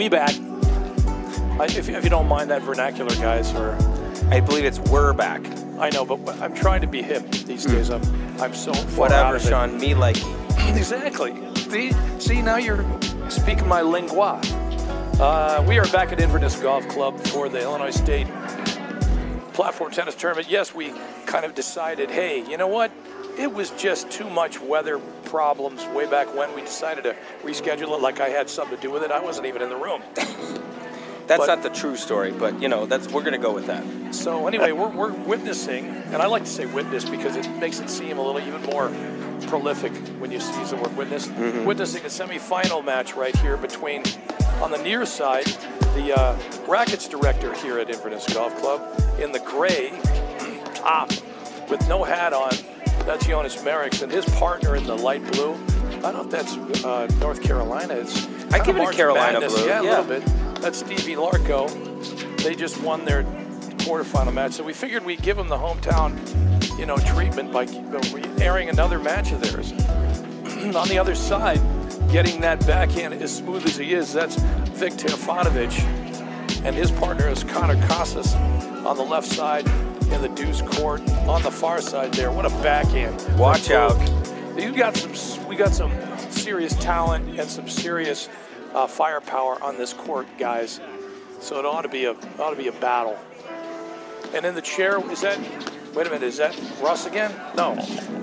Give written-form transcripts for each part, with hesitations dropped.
We back. If you don't mind that vernacular, guys, or I believe it's we're back. I know, but I'm trying to be hip these days. I'm so far Whatever, out of it. Sean. Me like. Exactly. See, now you're speaking my lingua. We are back at Inverness Golf Club for the Illinois State Platform Tennis Tournament. Yes, we kind of decided, hey, you know what? It was just too much weather problems way back when we decided to reschedule it, like I had something to do with it. I wasn't even in the room. That's not the true story, but we're going to go with that. So anyway, we're witnessing, and I like to say witness because it makes it seem a little even more prolific when you use the word witness. Mm-hmm. Witnessing a semifinal match right here between, on the near side, the rackets director here at Inverness Golf Club in the gray top with no hat on. That's Jonas Merrickx, and his partner in the light blue. I don't know if that's North Carolina. It's I give it a March Carolina Madness. blue. Yeah, a little bit. That's Stevie Larco. They just won their quarterfinal match, so we figured we'd give them the hometown, treatment by airing another match of theirs. On the other side, getting that backhand as smooth as he is, that's Vic Teofanovic, and his partner is Connor Casas on the left side in the deuce court. On the far side there, what a backhand! Watch out! We got some serious talent and some serious firepower on this court, guys. So it ought to be a battle. And in the chair, is that Russ again? No.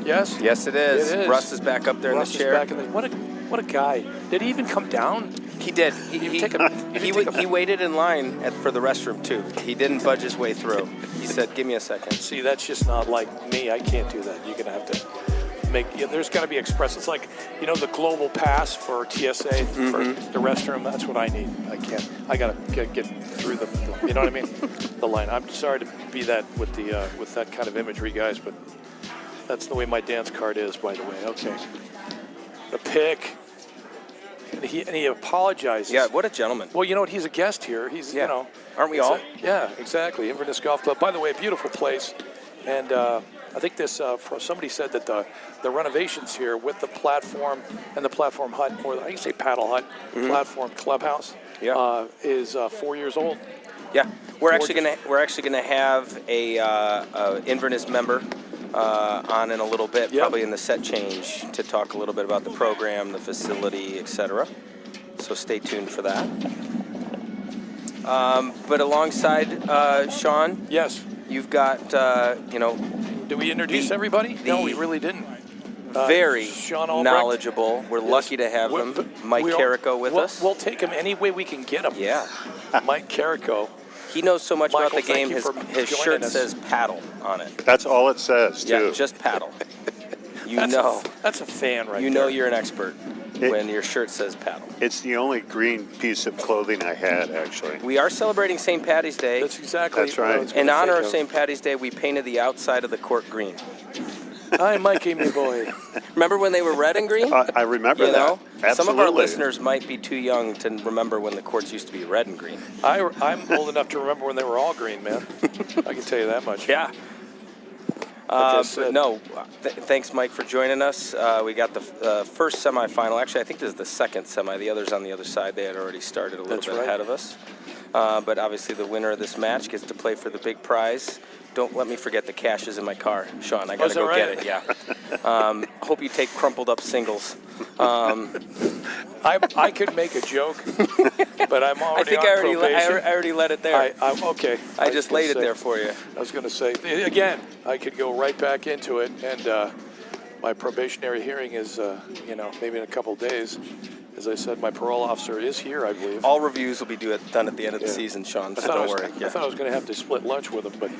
Yes? Yes, it is. It is. Russ is back up there Russ in the chair. Is back in what a guy. Did he even come down? He did. He waited in line for the restroom too. He didn't budge his way through. He said, "Give me a second." See, that's just not like me. I can't do that. You're gonna have to there's got to be express. It's like the global pass for TSA for the restroom. That's what I need. I can't. I gotta get through the you know what I mean? The line. I'm sorry to be that with that kind of imagery, guys, but that's the way my dance card is. By the way, okay. The pick. And he apologizes. Yeah, what a gentleman. Well, you know what? He's a guest here. He's aren't we all? Yeah, exactly. Inverness Golf Club. By the way, a beautiful place, and I think somebody said that the renovations here with the platform and the platform hut, or I can say paddle hut, platform clubhouse, is 4 years old. Yeah, we're actually gonna have a Inverness member on in a little bit, probably in the set change, to talk a little bit about the program, the facility, etc. So stay tuned for that. But alongside Sean, yes, you've got Did we introduce everybody? No, we really didn't. Very Sean Albrecht. knowledgeable. We're lucky to have him. Mike Carrico with us. We'll take him any way we can get him. Yeah. Mike Carrico. He knows so much about the Michael, game. His shirt us. says paddle on it. That's all it says, too. Yeah, just paddle. That's a fan right there. You know you're an expert when your shirt says paddle. It's the only green piece of clothing I had, actually. We are celebrating St. Patty's Day. That's right. what I was In gonna honor think of St. Patty's Day, we painted the outside of the court green. Hi, Mikey, my boy. Remember when they were red and green? I remember that. Absolutely. Some of our listeners might be too young to remember when the courts used to be red and green. I'm old enough to remember when they were all green, man. I can tell you that much. Yeah. Thanks, Mike, for joining us. We got the first semifinal. Actually, I think this is the second semi. The others on the other side, they had already started a little bit ahead of us. But obviously, the winner of this match gets to play for the big prize. Don't let me forget the cash is in my car, Sean. I gotta go get it. Yeah. Hope you take crumpled up singles. I could make a joke, but I'm already on probation. I already let it there. I'm okay. I just laid it there for you. I was going to say, again, I could go right back into it, and my probationary hearing is, maybe in a couple of days. As I said, my parole officer is here, I believe. All reviews will be done at the end of the season, Sean, so don't worry. I thought I was going to have to split lunch with him, but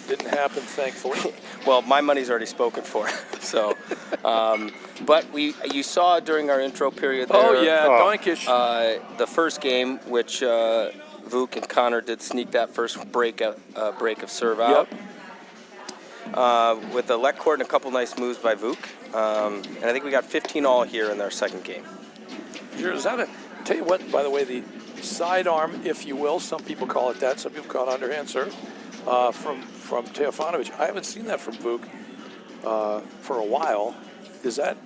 didn't happen, thankfully. Well, my money's already spoken for. So, but you saw during our intro period there. Oh, yeah, Doinkish. The first game, which Vuk and Connor did sneak that first break of serve out. With the let court and a couple nice moves by Vuk. And I think we got 15 all here in our second game. Sure, tell you what, by the way, the sidearm, if you will, some people call it that, some people call it underhand serve, from Teofanovic. I haven't seen that from Vuk for a while. Is that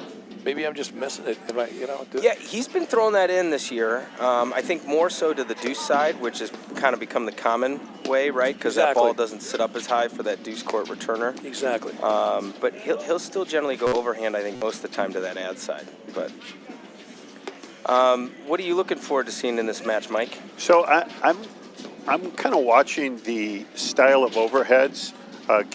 Maybe I'm just missing it. Am I, you know? Yeah, he's been throwing that in this year. I think more so to the deuce side, which has kind of become the common way, right? Because that ball doesn't sit up as high for that deuce court returner. Exactly. But he'll still generally go overhand, I think, most of the time to that ad side. But what are you looking forward to seeing in this match, Mike? So I'm kind of watching the style of overheads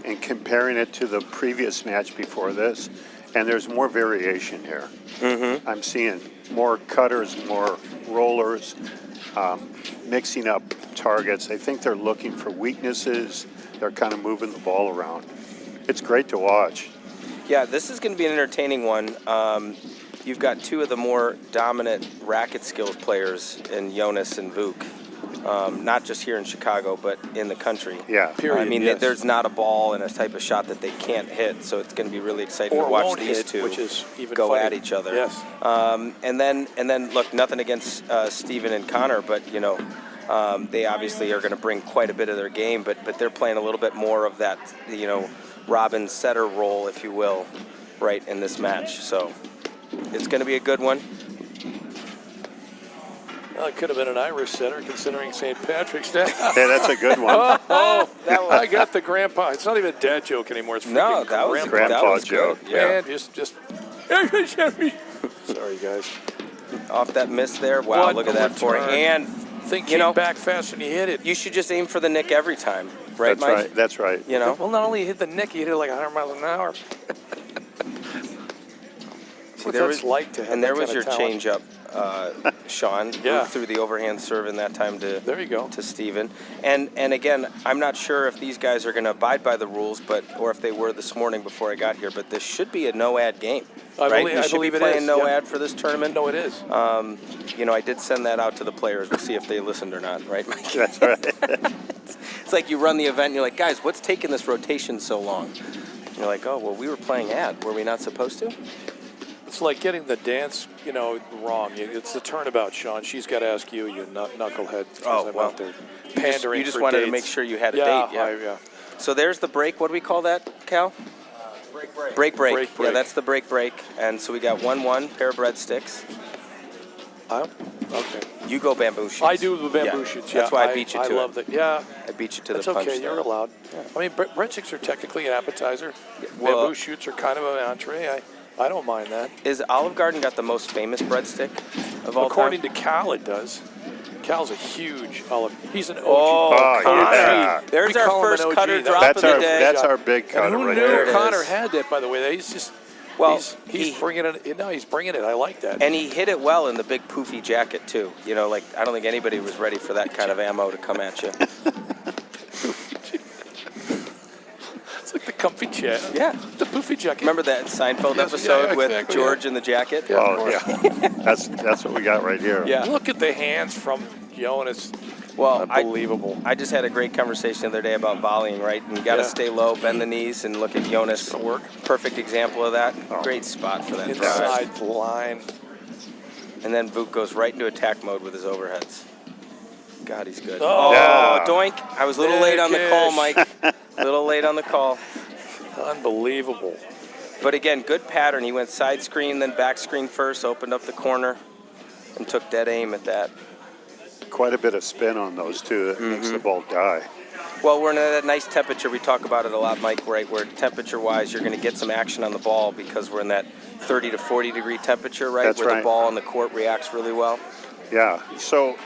and comparing it to the previous match before this, and there's more variation here. Mm-hmm. I'm seeing more cutters, more rollers, mixing up targets. I think they're looking for weaknesses. They're kind of moving the ball around. It's great to watch. Yeah, this is going to be an entertaining one. You've got two of the more dominant racket skills players in Jonas and Vuk. Not just here in Chicago, but in the country. Yeah. Period. I mean, yes. there's not a ball and a type of shot that they can't hit, so it's going to be really exciting to watch these two which is even go funny. at each other. Yes. And then look, nothing against Steven and Connor, but they obviously are going to bring quite a bit of their game, but they're playing a little bit more of that, Robin setter role, if you will, right in this match. So it's going to be a good one. Well, it could have been an Irish setter considering St. Patrick's Day. Yeah, that's a good one. I got the grandpa. It's not even a dad joke anymore. It's No, freaking that was grandpa. Grandpa that was joke. good. Yeah. Man, just. Sorry, guys. Off that miss there. Wow, What look at a that for return. And Think came back fast and he hit it. you should just aim for the nick every time, right, That's Mike? right. That's right. Well, not only hit the nick, he hit it like 100 miles an hour. See, What that's like to have and that there was kind your of talent. change up, Sean. Yeah. Who threw the overhand serve in that time to There you go. to Steven. And again, I'm not sure if these guys are going to abide by the rules, or if they were this morning before I got here. But this should be a no-ad game, right? We should be playing no-ad for this tournament. No, it is. I did send that out to the players. We'll see if they listened or not, right, Mike? That's right. It's like you run the event and you're like, guys, what's taking this rotation so long? And you're like, oh, well, we were playing ad. Were we not supposed to? It's like getting the dance, wrong. It's the turnabout, Sean. She's got to ask you, you knucklehead. Oh, I'm well. out there pandering You just for wanted dates. to make sure you had a Yeah, date. Yeah. yeah. So there's the break. What do we call that, Cal? Break. Break. Yeah, that's the break. And so we got 1-1, pair of breadsticks. Okay. You go bamboo shoots. I do the bamboo shoots. Yeah, That's why I beat you to I love it. that. Yeah. I beat you to That's the punch. okay. there. You're allowed. I mean, breadsticks are technically an appetizer. well- Bamboo shoots are kind of an entree. I don't mind that. Is Olive Garden got the most famous breadstick of all According time? to Cal, it does. Cal's a huge olive. He's an OG. Oh, Connor. yeah. There's We our call him an first OG. cutter drop That's of the our day. that's our big And cutter who right knew There it there. Connor is. had that? By the way, he's just. Well, he's bringing it. No, he's bringing it. I like that. And he hit it well in the big poofy jacket too. I don't think anybody was ready for that kind of ammo to come at you. It's like the comfy chair. Yeah. The poofy jacket. Remember that Seinfeld Yes, episode yeah, with exactly, George in the jacket? Yeah. Oh yeah, that's what we got right here. Yeah. Look at the hands from Jonas. Well, Unbelievable. I just had a great conversation the other day about volleying, right? And you got to Yeah. stay low, bend the knees, and look at Jonas. Gonna work. Perfect example of that. Oh. Great spot for that drive. Inside the line. And then Vuk goes right into attack mode with his overheads. God, he's good. Oh. Yeah. Doink. I was a little late on the call, Dickish. Mike. A little late on the call. Unbelievable. But again, good pattern. He went side screen, then back screen first, opened up the corner, and took dead aim at that. Quite a bit of spin on those two. That makes the ball die. Well, we're in that nice temperature. We talk about it a lot, Mike, right? Where temperature-wise, you're going to get some action on the ball because we're in that 30 to 40 degree temperature, right? That's where the right. ball on the court reacts really well. Yeah. So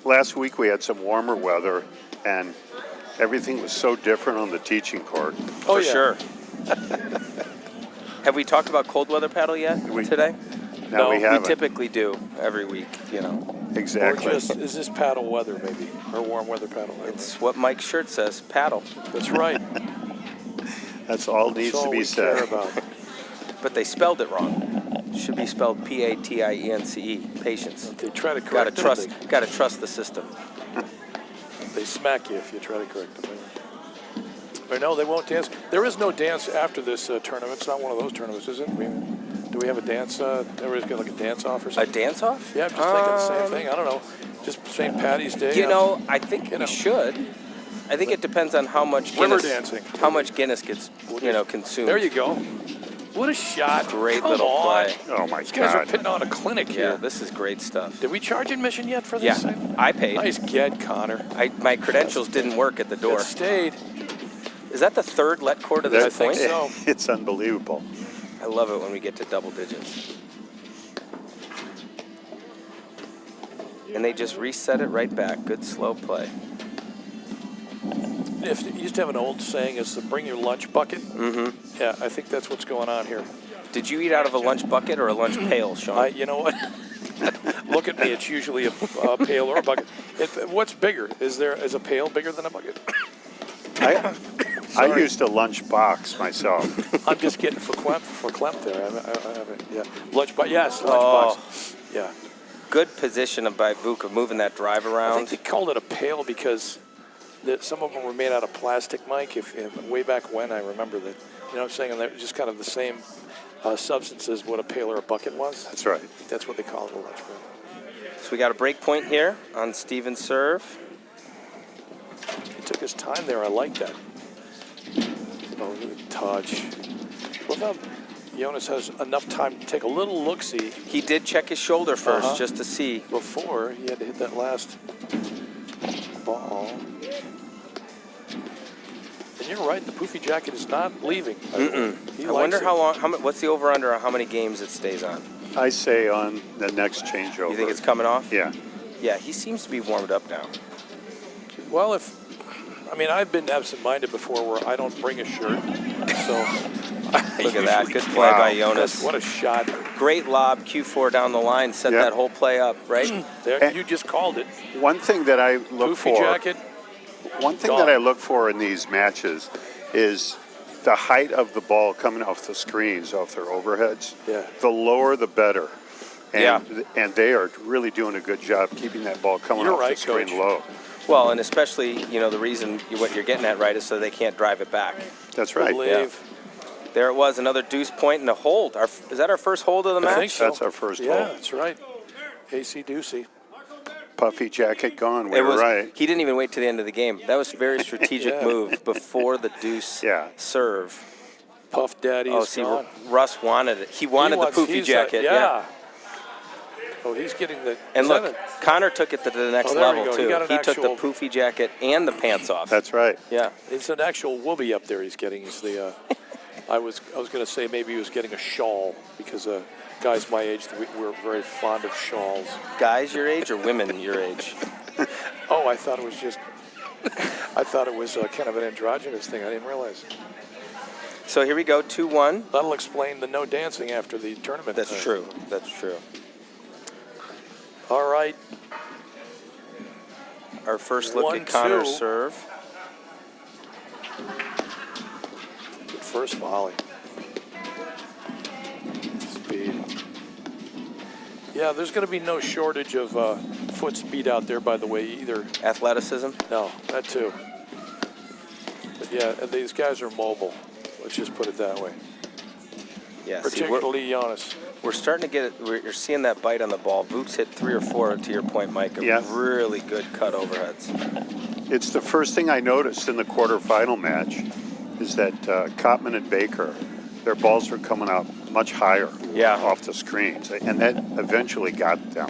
last week we had some warmer weather, and everything was so different on the teaching court. Oh, For yeah. sure. Have we talked about cold weather paddle yet today? Now No, we we haven't. We typically do every week, Or Exactly. just, is this paddle weather, maybe? Or warm weather paddle weather? It's what Mike's shirt says, paddle. That's right. That's all needs That's all to be we said. care about. But they spelled it wrong. It should be spelled P-A-T-I-E-N-C-E. Patience. They try to Got to correct them. trust the system. They smack you if you try to correct them. Or no, they won't dance. There is no dance after this tournament. It's not one of those tournaments, is it? Do we have a dance? Everybody's got like a dance off or A something? dance off? Yeah, I'm just thinking the same thing. I don't know. Just St. Patty's Day. I think You we know. should. I think it depends on how much River Guinness, dancing. how much Guinness gets, consumed. There you go. What a shot. Great Come little on. play. Oh my These guys are God. putting on a clinic Yeah, here. this is great stuff. Did we charge admission yet for Yeah, this? I paid. Nice get, Connor. My credentials didn't work at the door. It stayed. Is that the third let court of this I think point? so. It's unbelievable. I love it when we get to double digits. And they just reset it right back. Good slow play. If you used to have an old saying is to bring your lunch bucket. Mm-hmm. Yeah, I think that's what's going on here. Did you eat out of a lunch bucket or a lunch pail, Sean? You know what? Look at me. It's usually a pail or a bucket. What's bigger? Is a pail bigger than a bucket? I used a lunch box myself. I'm just getting verklempt there. I have it. Yeah. Lunch box. Yes, lunch Oh. box. Yeah. Good position by Vuk of moving that drive I around. think they called it a pail because some of them were made out of plastic, Mike. Way back when, I remember that. You know what I'm saying? And they're just kind of the same substance as what a pail or a bucket was. That's right. I think that's what they call it, a lunch pail. So we got a break point here on Steven's serve. He took his time there. I like that. Oh, good touch. Well, now Jonas has enough time to take a little look-see He did check his shoulder first just to see. before he had to hit that last ball. And you're right. The poofy jacket is not leaving. He I wonder likes how long. What's the over/under on how many games it stays on? I say on the next changeover. You think it's coming off? Yeah. Yeah, he seems to be warmed up now. Well, I've been absent-minded before where I don't bring a shirt. So Look at that. Good play by Jonas. What a shot. Great lob, Q4 down the line, set that whole play up, right? There, you just called it. One thing that I look Poofy for. jacket. One thing Gone. that I look for in these matches is the height of the ball coming off the screens, off their overheads. Yeah. The lower, the better. And, Yeah. and they are really doing a good job keeping that ball coming You're off right, the screen Coach. low. Well, and especially, the reason what you're getting at, right, is so they can't drive it back. That's right. Believe. There it was, another deuce point and a hold. Is that our first hold of the I match? think so. That's our first Yeah, hole. that's right. AC Ducey. Puffy jacket gone. We It were was, right. He didn't even wait to the end of the game. That was a very strategic Yeah. move before the deuce Yeah. serve. Puff Daddy Oh, is see, gone. Russ wanted it. He wanted the poofy he's, jacket. yeah. Oh, he's getting the. And is look, that Connor took it to the next Oh, there we level, go. He too. got an He took the actual- poofy jacket and the pants off. That's right. Yeah. it's an actual whoopee up there he's getting. He's the. I was going to say maybe he was getting a shawl because guys my age we're very fond of shawls. Guys your age or women your age? Oh, I thought it was just. I thought it was kind of an androgynous thing. I didn't realize. So here we go, 2-1. That'll explain the no dancing after the tournament. That's true. That's true. All right. Our first look at Connor's 1-2. serve. Good first volley. Speed. Yeah, there's going to be no shortage of foot speed out there, by the way, either. Athleticism. No, that too. But yeah, these guys are mobile. Let's just put it that way. Yeah, see, Particularly Giannis. we're starting to get it. You're seeing that bite on the ball. Vuk's hit 3 or 4, to your point, Mike, of Yeah. really good cut overheads. It's the first thing I noticed in the quarterfinal match is that Kottman and Baker, their balls were coming out much higher off the screens, and that eventually got them.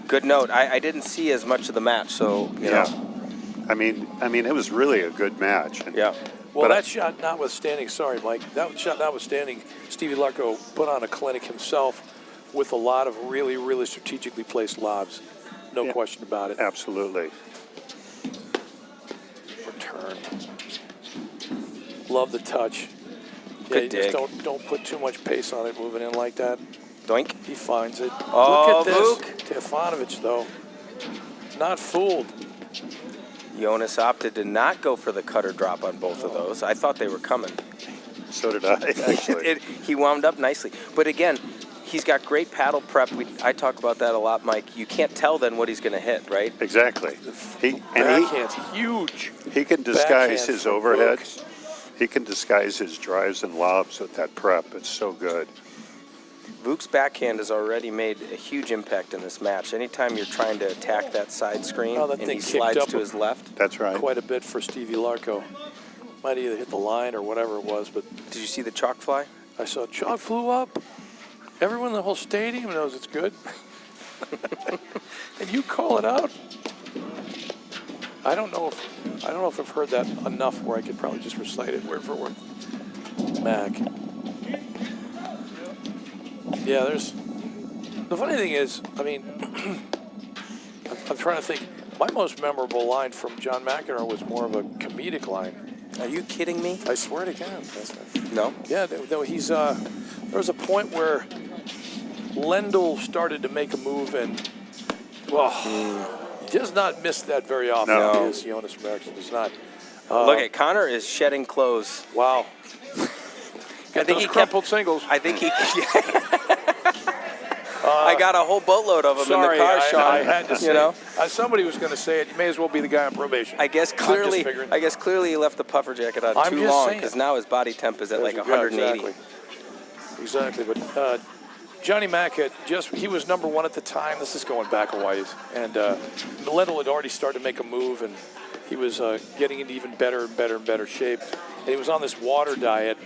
Good note. I didn't see as much of the match, so, you know. I mean, it was really a good match. And, Yeah. Well, But that shot notwithstanding, sorry, Mike, that shot notwithstanding, Stevie Larco put on a clinic himself with a lot of really, really strategically placed lobs. No question about it. Absolutely. Return. Love the touch. Good you dig. just don't put too much pace on it moving in like that. Doink. He finds it. Oh, Look at Vuk. this. Stefanovic, though. Not fooled. Jonas opted to not go for the cutter drop on both of those. I thought they were coming. So did I, actually. He wound up nicely. But again, he's got great paddle prep. I talk about that a lot, Mike. You can't tell then what he's going to hit, right? Exactly. Backhand's huge. He can disguise Backhand his from overheads. He can disguise his drives and lobs with that prep. It's so good. Vuk's backhand has already made a huge impact in this match. Anytime you're trying to attack that side screen Oh, that and thing he kicked slides up to his left. That's right. Quite a bit for Stevie Larco. Might either hit the line or whatever it was, but Did you see the chalk fly? I saw chalk flew up. Everyone in the whole stadium knows it's good. And you call it out? I don't know if I've heard that enough where I could probably just recite it word for word. Mac. Yeah, there's. The funny thing is, I mean, I'm trying to think. My most memorable line from John McEnroe was more of a comedic line. Are you kidding me? I swear to God. No. Yeah, though he's. There was a point where Lendl started to make a move and, well, he does not miss that very often. No. Is Jonas Bjergsen does not. Look at Connor is shedding clothes. Wow. I think he crumpled singles. I think he. I got a whole boatload of them Sorry, in the car, Sean. I had to say. You know, Somebody was going to say it. You may as well be the guy on probation. I guess I'm just clearly, figuring. he left the puffer jacket on I'm too just long saying. because now his body temp is at like Yeah, 180. Exactly. But Johnny Mack he was number one at the time. This is going back a ways. And Lendl had already started to make a move, and he was getting into even better and better and better shape. And he was on this water diet,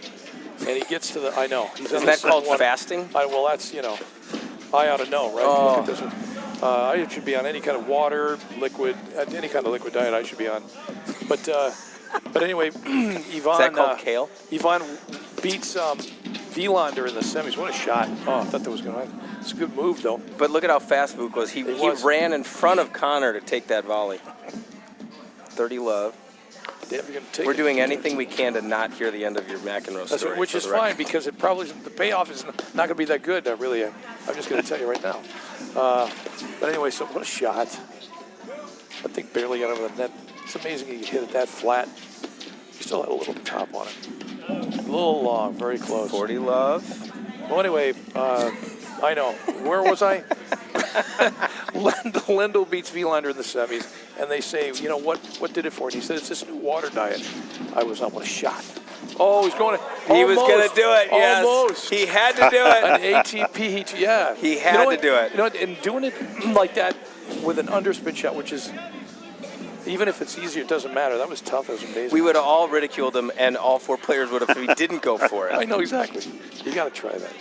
and he gets to the. I know. Isn't that called fasting? Well, that's I ought to know, right? Oh. Look at this one. I should be on any kind of water, liquid, any kind of liquid diet. I should be on. But anyway, Ivan. Is that called kale? Ivan beats Wilander in the semis. What a shot! Oh, I thought that was going to happen. It's a good move, though. But look at how fast Vuk was. He ran in front of Connor to take that volley. 30 love. Damn, you're gonna take We're it. doing anything we can to not hear the end of your McEnroe That's story. which for is the record. fine because the payoff is not going to be that good. Really, I'm just going to tell you right now. But anyway, so what a shot! I think barely got over the net. It's amazing he hit it that flat. He still had a little top on it. A little long, very close. 40 love. Well, anyway, I know. Where was I? Lendl beats Wilander in the semis, and they say, you know, what did it for? And he said, it's this new water diet. I was on. What a shot. Oh, he's going to. He was going to do it, yes. Almost. He had to do it. An ATP, yeah. He had to do it. You know, and doing it like that with an underspin shot, which is, even if it's easier, it doesn't matter. That was tough. That was amazing. We would have all ridiculed him, and all four players would have if he didn't go for I it. know, exactly. You got to try that.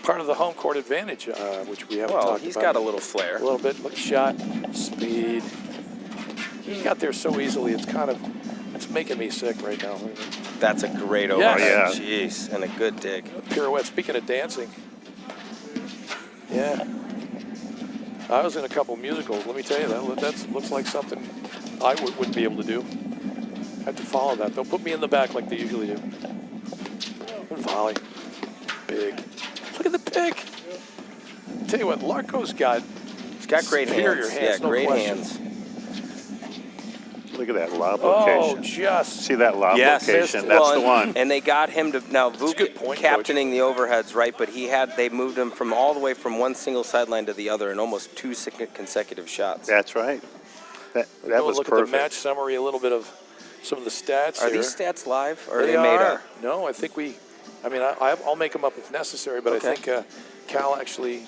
Part of the home court advantage, which we haven't Well, talked he's about. got a little flair. A little bit. Look, shot, speed. He got there so easily. It's making me sick right now. That's a great over. Yes. Oh, yeah. Jeez, and a good dig. Pirouette. Speaking of dancing, yeah, I was in a couple musicals. Let me tell you that looks like something I wouldn't be able to do. I have to follow that. They'll put me in the back like they usually do. Good volley, big. Look at the pick. Tell you what, Larko's got. He's got great superior hands. hands, Yeah, no great question. hands. Look at that lob Oh, location. just. See that lob Yes, location? well, That's the one. And they got him to now. That's a Vuk good point, captaining the overheads, right? But they moved him from all the way from one single sideline to the other in almost two consecutive shots. That's right. That Go was look perfect. at the match summary, a little bit of some of the stats. Are here. these stats live or are They they made are. up? No, I think I'll make them up if necessary, but Okay. I think Cal actually,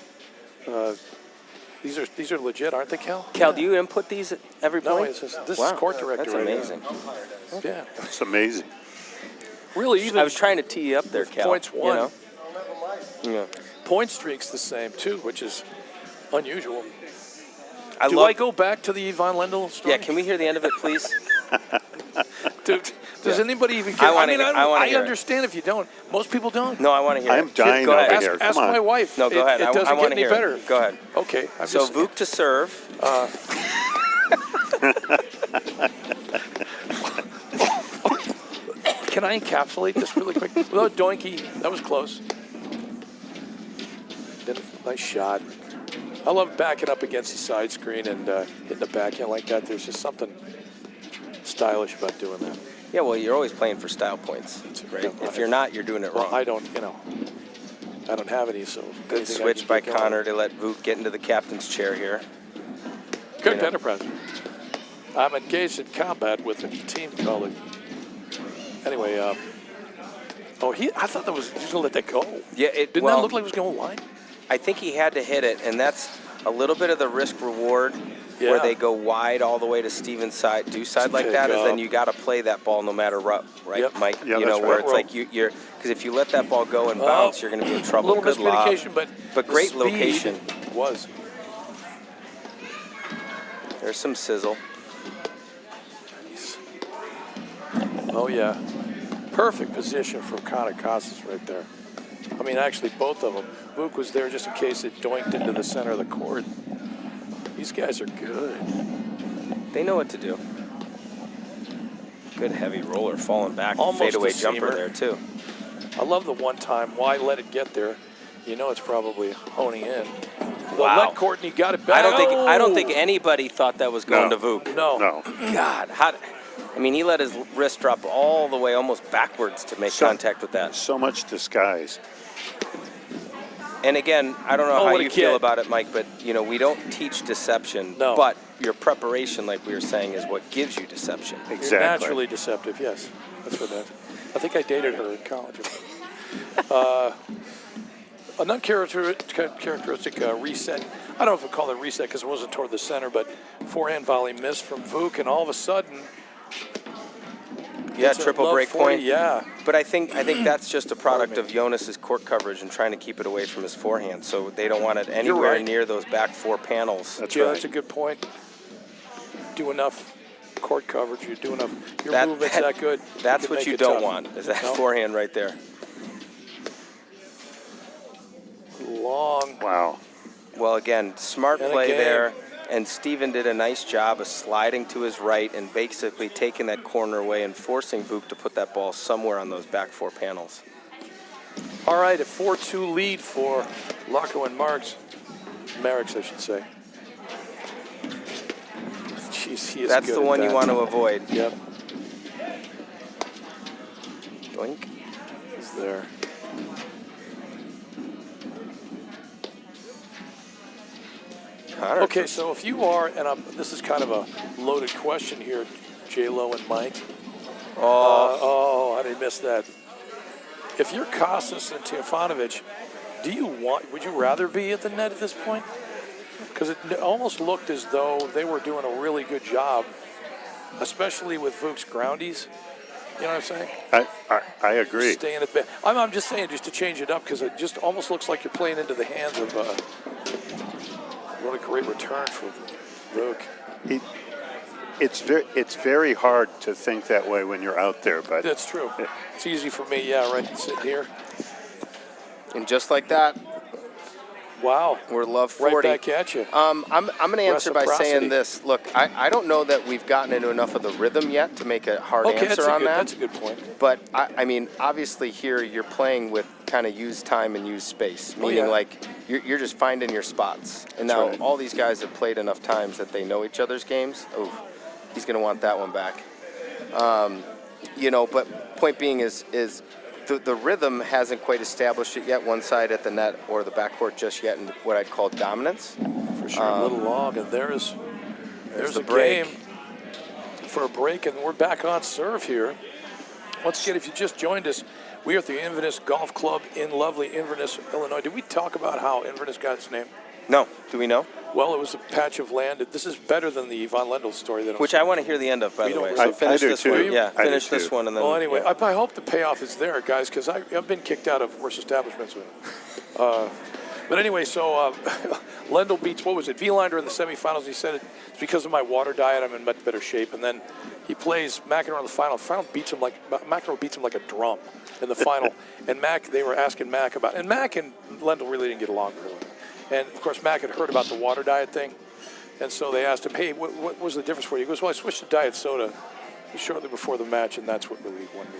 these are legit, aren't they, Cal? Cal, do you input these at every No, point? it's just, this Wow, is court director that's right now. amazing. Yeah. It's amazing. Really, even I was trying to tee you up there, Cal. points won. You know? Yeah. point streak's the same, too, which is unusual. I Do love. I go back to the Ivan Lendl story? Yeah, can we hear the end of it, please? Does anybody even care? I wanna mean, hear- I wanna I hear it. understand if you don't. Most people don't. No, I want to hear. I'm it. dying Go ahead. over Ask, here. ask Come on. my wife. No, go ahead. It I doesn't want get to any hear better. it. Go ahead. Okay. So Vuk to serve. Can I encapsulate this really quick? Without Doinky, that was close. Nice shot. I love backing up against the side screen and hitting the backhand like that. There's just something stylish about doing that. Yeah, well, you're always playing for style points, right? Yeah, If you're not, you're doing it Well, wrong. I don't have any, so. Good anything I switch can by get going. Connor to let Vuk get into the captain's chair here. Good You know. enterprise. I'm engaged in combat with a team colleague. Anyway, I thought he was going to let that go. Yeah, Didn't that look like it was going line? I think he had to hit it, and that's a little bit of the risk reward where they go wide all the way to Steven's side, due side like that, is then you got to play that ball no matter what, right, Mike? Yeah, you know, where right. it's like you're because if you let that ball go and bounce, you're going to be in trouble. A little miscommunication, but great the speed location. Was. There's some sizzle. Nice. Oh yeah, perfect position for Connor Casas right there. I mean, actually, both of them. Vuk was there just in case it doinked into the center of the court. These guys are good. They know what to do. Good heavy roller falling back. Almost Fadeaway a jumper seamer. there, too. I love the one time. Why let it get there? You know it's probably honing in. Wow. Let Courtney got it back. I don't think anybody thought that was going No. to Vuk. No. God, I mean, he let his wrist drop all the way almost backwards to make contact with that. So much disguise. And again, I don't know Oh, how what a you feel kid. about it, Mike, but you know, we don't teach deception. No. But your preparation, like we were saying, is what gives you deception. You're Exactly. naturally deceptive, yes. That's what that. I think I dated her in college. An uncharacteristic reset. I don't know if we call it reset because it wasn't toward the center, but forehand volley missed from Vuk, and all of a sudden, Yeah, it's a triple love break 40, point. Yeah. But I think that's just a product Pardon of Jonas's court coverage and trying to keep it away from his forehand, so they don't want it anywhere right. near those back four panels. That's Yeah, right. that's a good point. Do enough court coverage. You do enough. Your movement's that good. That's can what make you it don't tough. want, is that No. forehand right there. Long. Wow. Well, again, smart And play again. there, and Steven did a nice job of sliding to his right and basically taking that corner away and forcing Vuk to put that ball somewhere on those back four panels. All right, a 4-2 lead for Laco and Marks. Merrick's, I should say. Jeez, he is That's good the at one that. you want to avoid. Yep, Doink. he's there. Connor. Okay, so if you are, and this is kind of a loaded question here, J-Lo and Mike. Oh, I didn't miss that. If you're Casas and Teofanovic, would you rather be at the net at this point? Because it almost looked as though they were doing a really good job, especially with Vuk's groundies. You know what I'm saying? I agree. Staying at the I'm just saying, just to change it up, because it just almost looks like you're playing into the hands of what a great return for Vuk. It's very hard to think that way when you're out there, but That's true. It's easy for me, yeah, right, sitting here. and just like that, Wow. we're love 40. Right back at you. I'm going to answer by Reciprocity. saying this. Look, I don't know that we've gotten into enough of the rhythm yet to make a hard Okay, answer on that. that's a good point. But, I mean, obviously here you're playing with kind of use time and use space, meaning yeah. like you're just finding your spots. And That's now right. all these guys have played enough times that they know each other's games. Oh, he's going to want that one back. You know, but point being is the rhythm hasn't quite established it yet, one side at the net or the backcourt just yet in what I'd call dominance. For sure, a little long, and there's the a break. game for a break, and we're back on serve here. Once again, if you just joined us, we are at the Inverness Golf Club in lovely Inverness, Illinois. Did we talk about how Inverness got its name? No, do we know? Well, it was a patch of land. This is better than the Von Lendl story. That Which I want to hear the end of, by We the way. don't So really- finish I do this too. one. Do you? Yeah, I do finish this too. one and then. Well, anyway, yeah. I hope the payoff is there, guys, because I've been kicked out of worse establishments. But anyway, so Lendl beats, what was it, Vielander in the semifinals. He said it's because of my water diet, I'm in much better shape. And then he plays McEnroe in the final. McEnroe beats him like a drum in the final. And they were asking Mac about, and Mac and Lendl really didn't get along really. And of course, Mac had heard about the water diet thing. And so they asked him, hey, what was the difference for you? He goes, well, I switched to diet soda shortly before the match, and that's what really won me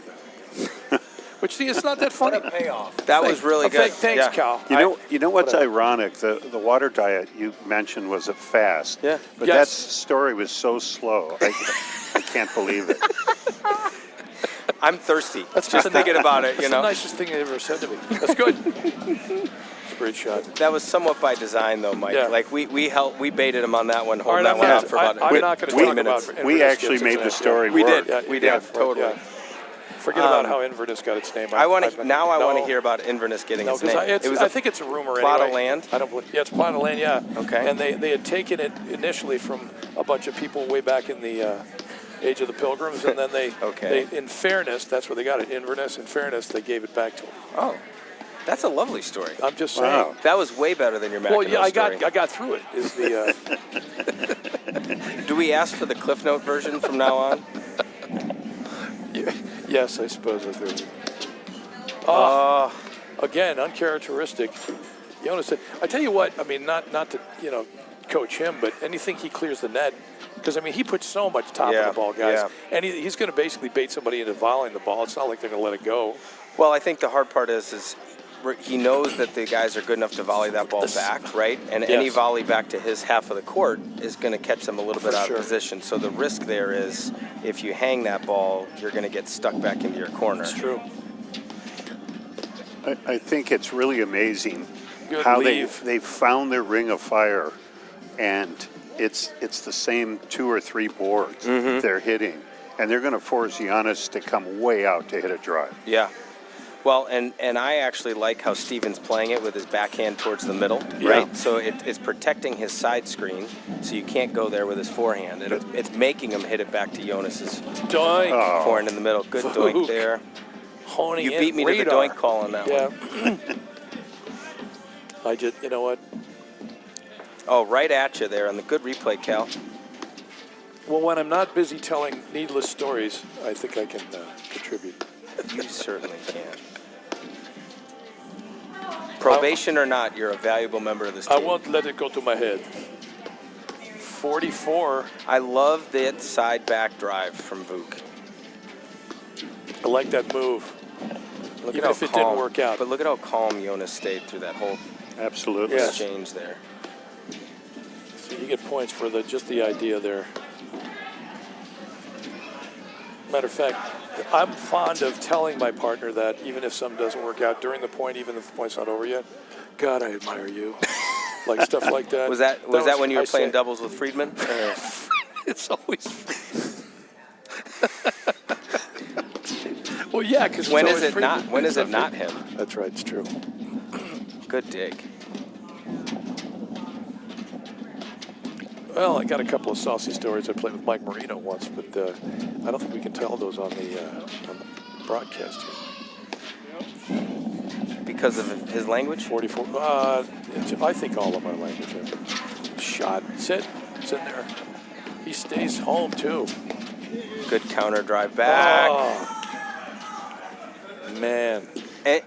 the. Which, see, it's not that funny. What a payoff. That was really good. Thanks, Yeah. Cal. You know what's whatever. ironic? The water diet you mentioned was a fast. Yeah. But Yes. that story was so slow. I can't believe it. I'm thirsty. That's just the thinking about it, That's you know. the nicest thing they ever said to me. That's good. It's a great shot. That was somewhat by design, though, Mike. Yeah. Like we baited him on that one, All holding right, that one out for about I'm not going to 20 talk minutes. about We Inverness actually gets made its the ass. story We work. did. We did. right, Totally. yeah. Forget about how Inverness got its name. I want to now. I want to No. hear about Inverness getting No, its name. because I think it's a rumor plot anyway. of land. I don't believe. Yeah, it's a plot of land. Yeah. Okay. And they had taken it initially from a bunch of people way back in the Age of the Pilgrims, and then Okay. in fairness, that's where they got it. Inverness. In fairness, they gave it back to them. Oh, that's a lovely story. I'm just Wow. saying. That was way better than your Mackinac Well, yeah, story. I got through it. Is the Do we ask for the Cliff Note version from now on? yes, I suppose I do. Oh, Again, uncharacteristic. Jonas said, I tell you what, I mean, not to, coach him, but anything he clears the net, because, I mean, he puts so much top Yeah, of the ball, guys. yeah. And he's going to basically bait somebody into volleying the ball. It's not like they're going to let it go. well, I think the hard part is he knows that the guys are good enough to volley that ball back, right? And any Yes. volley back to his half of the court is going to catch them a little bit For out sure. of position. So the risk there is if you hang that ball, you're going to get stuck back into your corner. It's true. I think it's really amazing Good how leave. they found their ring of fire, and it's the same 2 or 3 boards they're hitting, and they're going to force Giannis to come way out to hit a drive. Yeah. Well, and I actually like how Steven's playing it with his backhand towards the middle, Yeah. right? So it's protecting his side screen, so you can't go there with his forehand. And it's making him hit it back to Jonas's Doink. Oh. forehand in the middle. Good Fook. doink there. Honing You in beat me to the radar. doink call on that one. Yeah. I just, you know what? Oh, right at you there on the good replay, Cal. Well, when I'm not busy telling needless stories, I think I can contribute. You certainly can. Probation or not, you're a valuable member of this team. I won't let it go to my head. 44. I love that side back drive from Vuk. I like that move. Look Even at if how it didn't calm- work out. But look at how calm Jonas stayed through that whole Absolutely. Yes. exchange there. So you get points for just the idea there. Matter of fact, I'm fond of telling my partner that even if something doesn't work out during the point, even if the point's not over yet, God, I admire you. Like stuff like that. Was that when you were I playing say- doubles with Friedman? It's always. Well, yeah, because When is it not? When is it not him? That's right. It's true. Good dig. Well, I got a couple of saucy stories. I played with Mike Marino once, but I don't think we can tell those on the broadcast here. Because of his language? 44. I think all of our language are shot. Sit in there. He stays home too. Good counter drive back. Oh, man.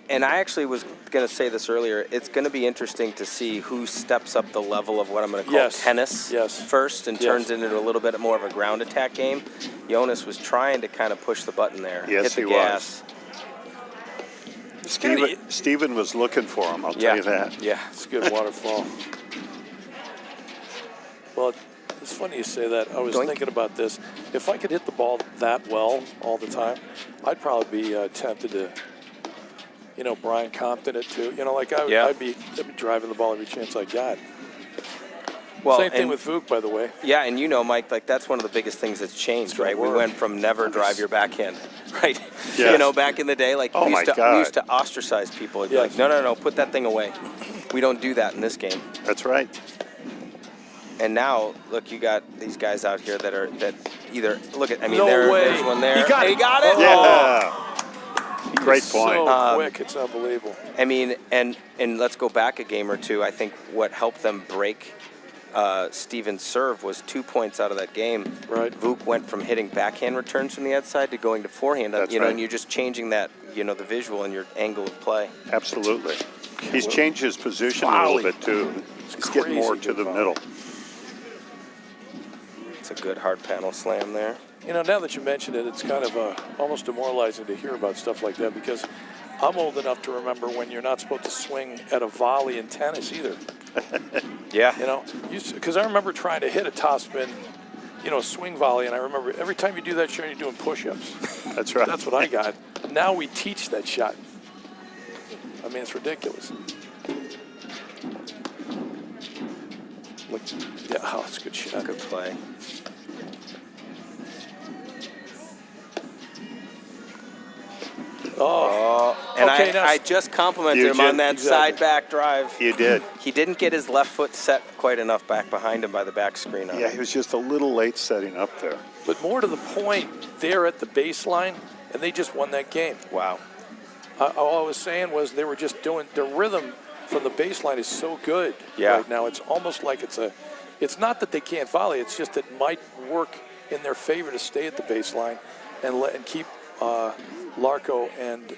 And I actually was going to say this earlier. It's going to be interesting to see who steps up the level of what I'm going to call Yes. tennis Yes. first and Yes. turns into a little bit more of a ground attack game. Jonas was trying to kind of push the button there. Yes, hit the he gas. Steven was looking for him, I'll Yeah. tell you that. Yeah. It's a good waterfall. Well, it's funny you say that. I was Doink. thinking about this. If I could hit the ball that well all the time, I'd probably be tempted to, Brian Compton it too. Yeah. I'd be driving the ball every chance I got. Well, Same thing and- with Vuk, by the way. Yeah, and Mike, like that's one of the biggest things that's changed, It's gonna right? We work. went from never drive your backhand, right? Yes. Back in the day, like Oh we my used to God. we used to ostracize people. It'd be Yes. like, no, put that thing away. We don't do that in this game. That's right. And now, look, you got these guys out here that either look at. I mean, No way. there's one there. He got it. He got it. Yeah. He Great is point. So quick, it's unbelievable. I mean, and let's go back a game or two. I think what helped them break Steven's serve was 2 points out of that game. Right. Vuk went from hitting backhand returns from the outside to going to forehand. That's and right. you're just changing that, the visual and your angle of play. Absolutely. He's changed his position a little Volley. bit too. He's It's getting more crazy to the good middle. It's a good hard panel slam there. Now that you mention it, it's kind of almost demoralizing to hear about stuff like that because I'm old enough to remember when you're not supposed to swing at a volley in tennis either. Yeah. Because I remember trying to hit a topspin, swing volley, and I remember every time you do that shot, you're doing push-ups. That's right. That's what I got. Now we teach that shot. I mean, it's ridiculous. Look, yeah, it's a good shot. Good play. And Okay, now- I just complimented You him on did, that exactly. side back drive. You did. He didn't get his left foot set quite enough back behind him by the back screen. On Yeah, it. he was just a little late setting up there. But more to the point, they're at the baseline, and they just won that game. Wow. All I was saying was they were just doing the rhythm from the baseline is so good Yeah. right now. It's almost like it's not that they can't volley. It's just it might work in their favor to stay at the baseline and keep Larko and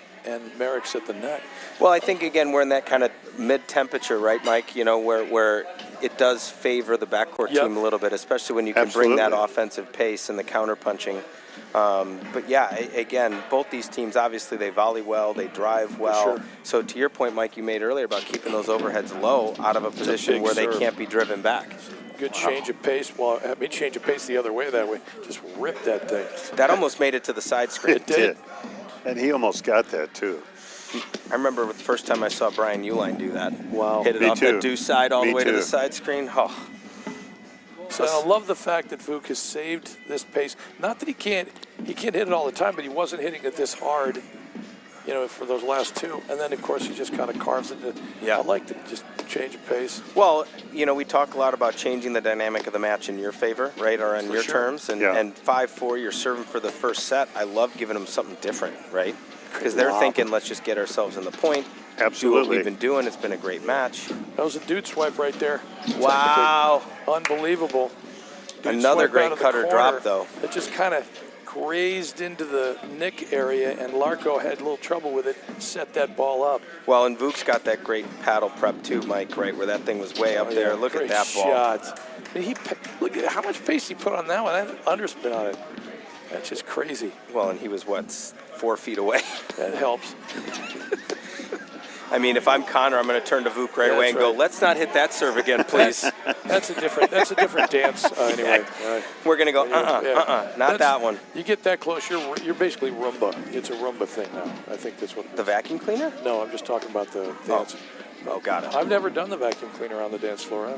Merrick's at the net. Well, I think again we're in that kind of mid-temperature, right, Mike? You know, where it does favor the backcourt Yep. team a little bit, especially when you can bring that Absolutely. offensive pace and the counter-punching. But yeah, again, both these teams obviously they volley well, they drive well. Sure. So to your point, Mike, you made earlier about keeping those overheads low out of a position big where they serve. can't be driven back. Good change of pace. Well, I mean, change of pace the other way that way. Just rip that thing. That almost made it to the side screen. It did. And he almost got that, too. I remember the first time I saw Brian Uline do that. Wow. Hit it Me off too. the deuce side all Me the way to the too. side screen. Oh. So I love the fact that Vuk has saved this pace. Not that he can't hit it all the time, but he wasn't hitting it this hard, you know, for those last two. And then, of course, he just kind of carves it. Yeah. I like to just change of pace. Well, you know, we talk a lot about changing the dynamic of the match in your favor, right, or on your sure. terms. And, Yeah. and 5-4, you're serving for the first set. I love giving them something different, right? Because they're Wow. thinking, let's just get ourselves in the point. Do what Absolutely. we've been doing. It's been a great match. That was a dude swipe right there. Wow. Unbelievable. Dude Another swipe great out of the cutter corner. drop, though. It just kind of grazed into the nick area, and Larko had a little trouble with it, set that ball up. Well, and Vuk's got that great paddle prep too, Mike, right, where that thing was way up there. Look Great at that ball. Shots. Look at how much pace he put on that one. That underspin on it. That's just crazy. Well, and he was, 4 feet away? That helps. I mean, if I'm Connor, I'm going to turn to Vuk right Yeah, away and that's go, right. let's not hit that serve again, please. That's a different dance anyway. We're going to go, not That's- that one. You get that close, you're basically Roomba. It's a Roomba thing now. I think that's what. The vacuum cleaner? No, I'm just talking about the dance. Oh, got it. I've never done the vacuum cleaner on the dance floor.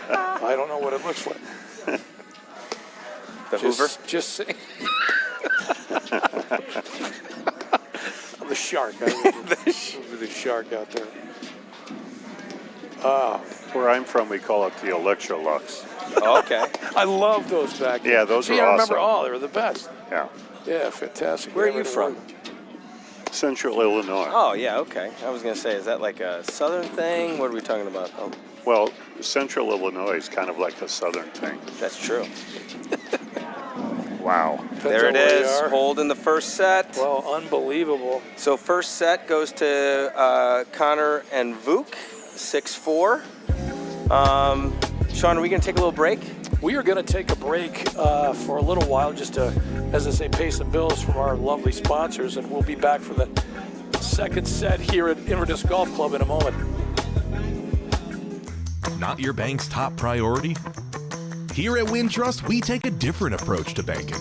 I don't know what it looks like. The Hoover? Just saying. The shark. The shark out there. Where I'm from, we call it the Electrolux. Oh, okay. I love those vacuums. Yeah, those See, are I remember. awesome. They were the best. Yeah. Yeah, fantastic. Where are Yeah, you they from? were. Central Illinois. Oh, yeah, okay. I was going to say, is that like a southern thing? What are we talking about? Oh, Well, Central Illinois is kind of like a southern thing. that's true. Wow. Depends There on it where you is. are. Hold in the first set. Well, unbelievable. So first set goes to Connor and Vuk, 6-4. Sean, are we going to take a little break? We are going to take a break for a little while, just to, as I say, pay some bills from our lovely sponsors, and we'll be back for the second set here at Inverness Golf Club in a moment. Not your bank's top priority? Here at Wintrust, we take a different approach to banking.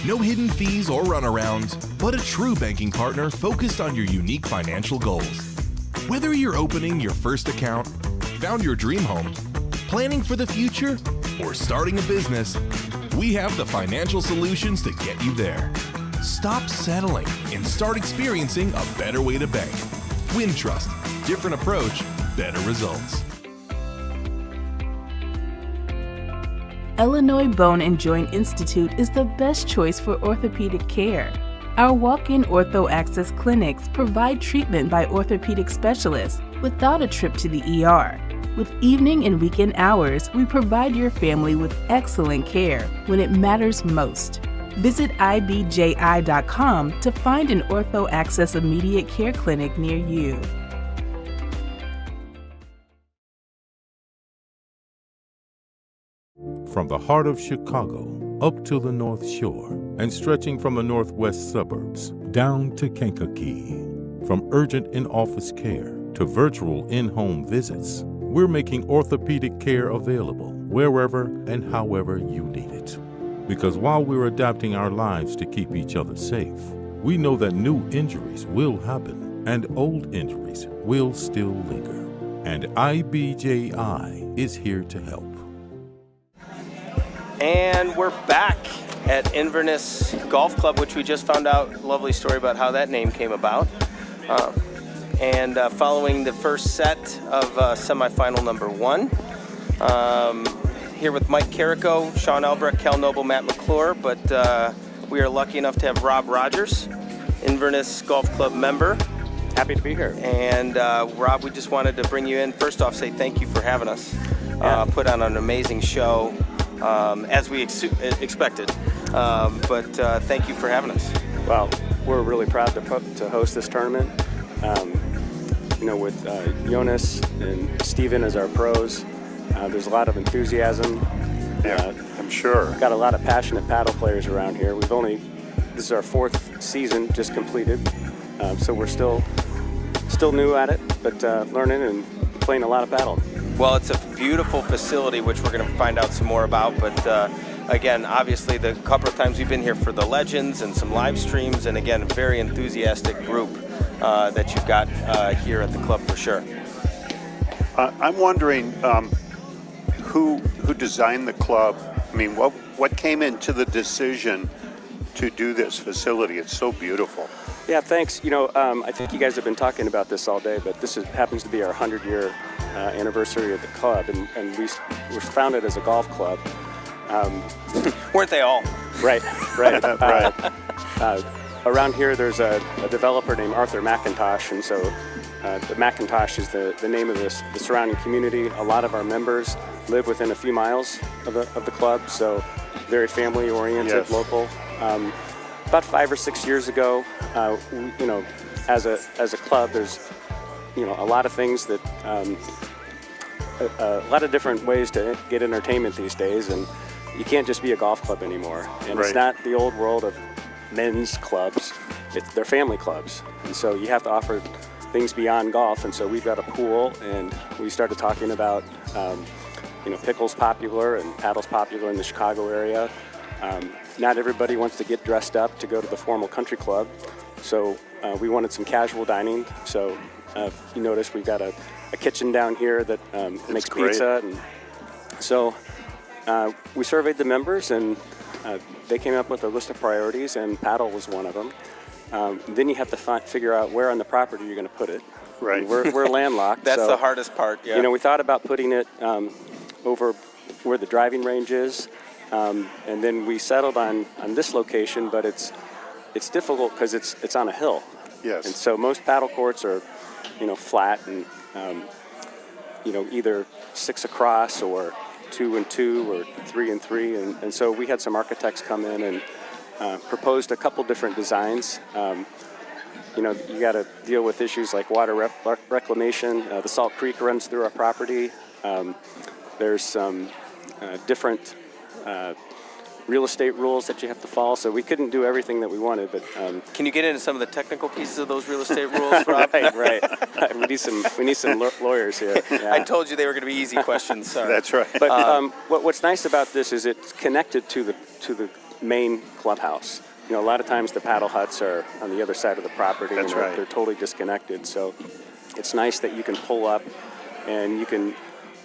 No hidden fees or runarounds, but a true banking partner focused on your unique financial goals. Whether you're opening your first account, found your dream home, planning for the future, or starting a business, we have the financial solutions to get you there. Stop settling and start experiencing a better way to bank. Wintrust, different approach, better results. Illinois Bone and Joint Institute is the best choice for orthopedic care. Our walk-in Ortho Access clinics provide treatment by orthopedic specialists without a trip to the ER. With evening and weekend hours, we provide your family with excellent care when it matters most. Visit ibji.com to find an Ortho Access immediate care clinic near you. From the heart of Chicago up to the North Shore and stretching from the northwest suburbs down to Kankakee. From urgent in-office care to virtual in-home visits, we're making orthopedic care available wherever and however you need it. Because while we're adapting our lives to keep each other safe, we know that new injuries will happen and old injuries will still linger. And IBJI is here to help. And we're back. at Inverness Golf Club, which we just found out a lovely story about how that name came about. And following the first set of semifinal number 1, here with Mike Carrico, Sean Albrecht, Cal Noble, Matt McClure, but we are lucky enough to have Rob Rogers, Inverness Golf Club member. Happy to be here. And Rob, we just wanted to bring you in. First off, say thank you for having us. Put on an amazing show, as we expected. But thank you for having us. Well, we're really proud to host this tournament. With Jonas and Steven as our pros, there's a lot of enthusiasm. Yeah, I'm sure. Got a lot of passionate paddle players around here. This is our 4th season just completed, so we're still new at it, but learning and playing a lot of paddle. Well, it's a beautiful facility, which we're going to find out some more about, but again, obviously the couple of times we've been here for the Legends and some live streams, and again, a very enthusiastic group that you've got here at the club for sure. I'm wondering who designed the club. I mean, what came into the decision to do this facility? It's so beautiful. Yeah, thanks. I think you guys have been talking about this all day, but this happens to be our 100-year anniversary of the club, and we were founded as a golf club. Weren't they all? Right. Around here, there's a developer named Arthur McIntosh, and so the McIntosh is the name of the surrounding community. A lot of our members live within a few miles of the club, so very family-oriented, Yes. local. About 5 or 6 years ago, as a club, there's a lot of things that a lot of different ways to get entertainment these days, and you can't just be a golf club anymore. And Right. It's not the old world of men's clubs; they're family clubs, and so you have to offer things beyond golf. And so we've got a pool, and we started talking about pickle's popular and paddle's popular in the Chicago area. Not everybody wants to get dressed up to go to the formal country club, so we wanted some casual dining. So you notice we've got a kitchen down here that makes great. pizza, and so we surveyed the members, and they came up with a list of priorities, and paddle was one of them. Then you have to figure out where on the property you're going to put it. Right. And we're landlocked. That's so, the hardest part, yeah. we thought about putting it over where the driving range is, and then we settled on this location, but it's difficult because it's on a hill. Yes. And so most paddle courts are, flat and, either 6 across or 2 and 2 or 3 and 3. And so we had some architects come in and proposed a couple different designs. You got to deal with issues like water reclamation. The Salt Creek runs through our property. There's some different real estate rules that you have to follow, so we couldn't do everything that we wanted. But Can you get into some of the technical pieces of those real estate rules, Rob? right. We need some lawyers here. Yeah. I told you they were going to be easy questions. Sorry. That's right. But what's nice about this is it's connected to the main clubhouse. A lot of times the paddle huts are on the other side of the property. That's and right. They're totally disconnected. So it's nice that you can pull up and you can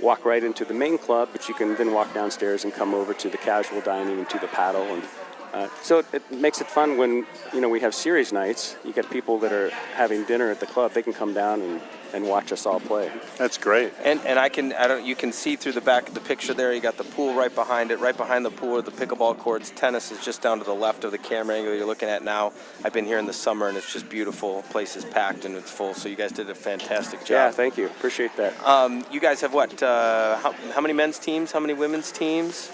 walk right into the main club, but you can then walk downstairs and come over to the casual dining and to the paddle. And so it makes it fun when we have series nights. You get people that are having dinner at the club. They can come down and watch us all play. That's great. And you can see through the back of the picture there. You got the pool right behind it. Right behind the pool are the pickleball courts. Tennis is just down to the left of the camera angle you're looking at now. I've been here in the summer, and it's just beautiful. The place is packed and it's full. So you guys did a fantastic job. Yeah, thank you. Appreciate that. You guys have what? How many men's teams? How many women's teams?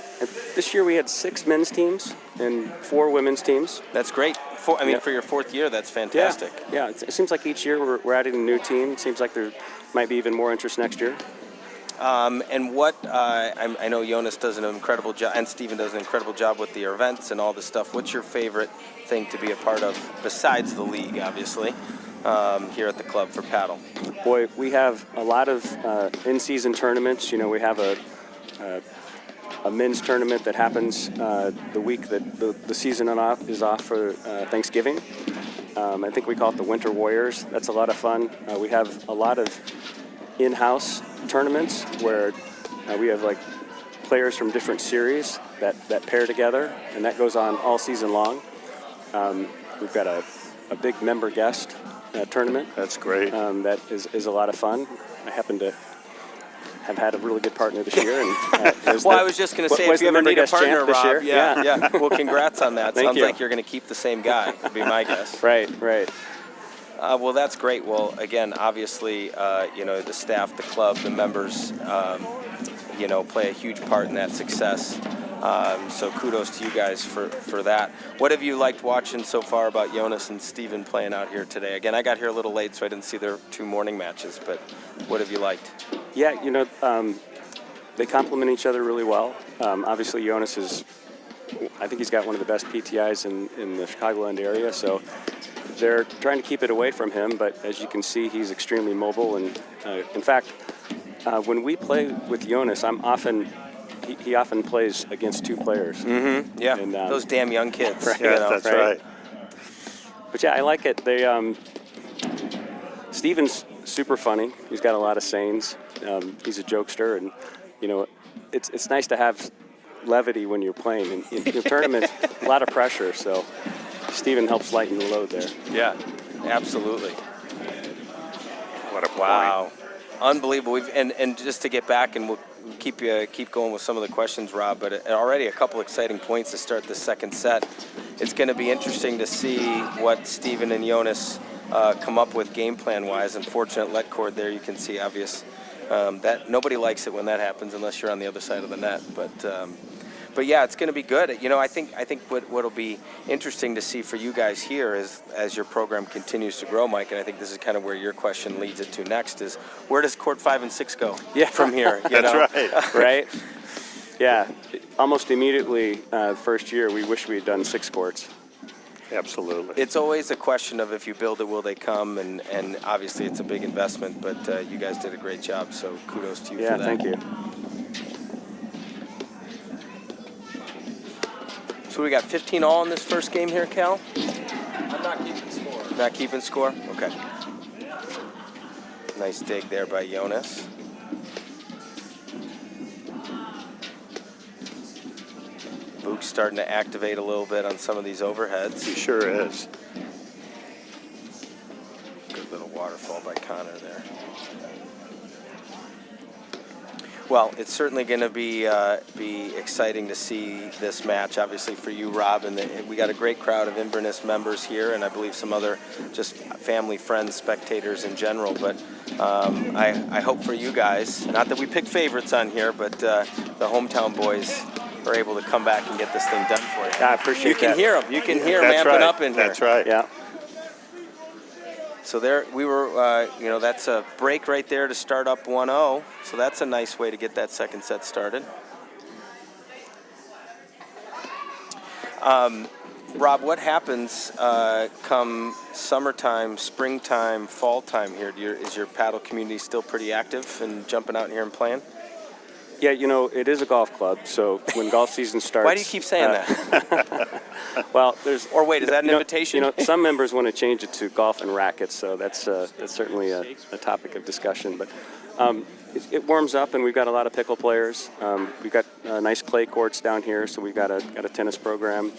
This year we had 6 men's teams and 4 women's teams. That's great. For your 4th year, that's fantastic. Yeah. It seems like each year we're adding a new team. It seems like there might be even more interest next year. And what I know Jonas does an incredible job, and Steven does an incredible job with the events and all this stuff. What's your favorite thing to be a part of besides the league, obviously, here at the club for paddle? Boy, we have a lot of in-season tournaments. We have a men's tournament that happens the week that the season is off for Thanksgiving. I think we call it the Winter Warriors. That's a lot of fun. We have a lot of in-house tournaments where we have like players from different series that pair together, and that goes on all season long. We've got a big member guest tournament. That's great. That is a lot of fun. I happen to have had a really good partner this year. And I was just going to say, if you ever need a partner, this Rob, year? yeah. Well, congrats on that. Thank Sounds you. like you're going to keep the same guy, would be my guess. Right. Well, that's great. Well, again, obviously, the staff, the club, the members, play a huge part in that success. So kudos to you guys for that. What have you liked watching so far about Jonas and Steven playing out here today? Again, I got here a little late, so I didn't see their 2 morning matches, but what have you liked? Yeah, they complement each other really well. Obviously, Jonas I think he's got one of the best PTIs in the Chicagoland area, so they're trying to keep it away from him, but as you can see, he's extremely mobile. And in fact, when we play with Jonas, he often plays against 2 players. Mm-hmm. Yeah, and, those damn young kids. Right, That's right. But yeah, I like it. Steven's super funny. He's got a lot of sayings. He's a jokester, and it's nice to have levity when you're playing. In tournaments, a lot of pressure, so Steven helps lighten the load there. Yeah, absolutely. What a point. Wow, unbelievable. And just to get back, and we'll keep going with some of the questions, Rob, but already a couple exciting points to start the second set. It's going to be interesting to see what Steven and Jonas come up with game plan-wise. Unfortunate let cord there, you can see obvious. That nobody likes it when that happens unless you're on the other side of the net. But yeah, it's going to be good. I think what'll be interesting to see for you guys here is as your program continues to grow, Mike, and I think this is kind of where your question leads it to next, is where does court 5 and 6 go from here? That's right. Right? Yeah, almost immediately first year, we wish we had done 6 courts. Absolutely. It's always a question of if you build it, will they come? And obviously it's a big investment, but you guys did a great job, so kudos to you for that. Yeah, thank you. So we got 15 all in this first game here, Cal? I'm not keeping score. Not keeping score? Okay. Nice dig there by Jonas. Book's starting to activate a little bit on some of these overheads. He sure is. Good little waterfall by Connor there. Well, it's certainly going to be exciting to see this match, obviously, for you, Rob. And we got a great crowd of Inverness members here, and I believe some other just family, friends, spectators in general. But I hope for you guys, not that we picked favorites on here, but the hometown boys are able to come back and get this thing done for you. Yeah, I appreciate that. You can hear them. You can hear them amping up in here. That's right. Yeah. So there we were, that's a break right there to start up 1-0. So that's a nice way to get that second set started. Rob, what happens come summertime, springtime, fall time here? Is your paddle community still pretty active and jumping out in here and playing? Yeah, it is a golf club, so when golf season starts... Why do you keep saying that? Well, there's... Or wait, is that an invitation? Some members want to change it to golf and rackets, so that's certainly a topic of discussion. But it warms up, and we've got a lot of pickle players. We've got nice clay courts down here, so we've got a tennis program.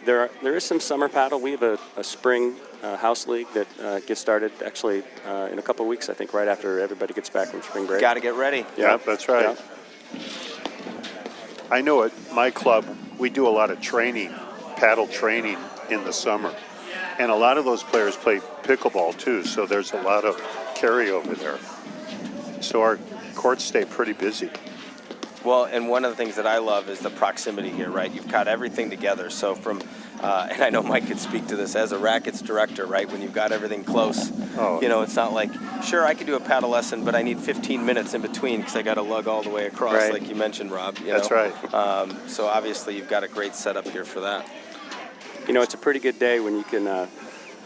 There is some summer paddle. We have a spring house league that gets started actually in a couple of weeks, I think, right after everybody gets back from spring break. Got to get ready. Yeah, that's right. Yeah. I know at my club, we do a lot of training, paddle training in the summer. And a lot of those players play pickleball too, so there's a lot of carryover there. So our courts stay pretty busy. Well, and one of the things that I love is the proximity here, right? You've got everything together. So from, and I know Mike could speak to this as a rackets director, right? When you've got everything close, it's not like, sure, I could do a paddle lesson, but I need 15 minutes in between because I got to lug all the way across, right. like you mentioned, Rob. That's right. So obviously you've got a great setup here for that. It's a pretty good day when you can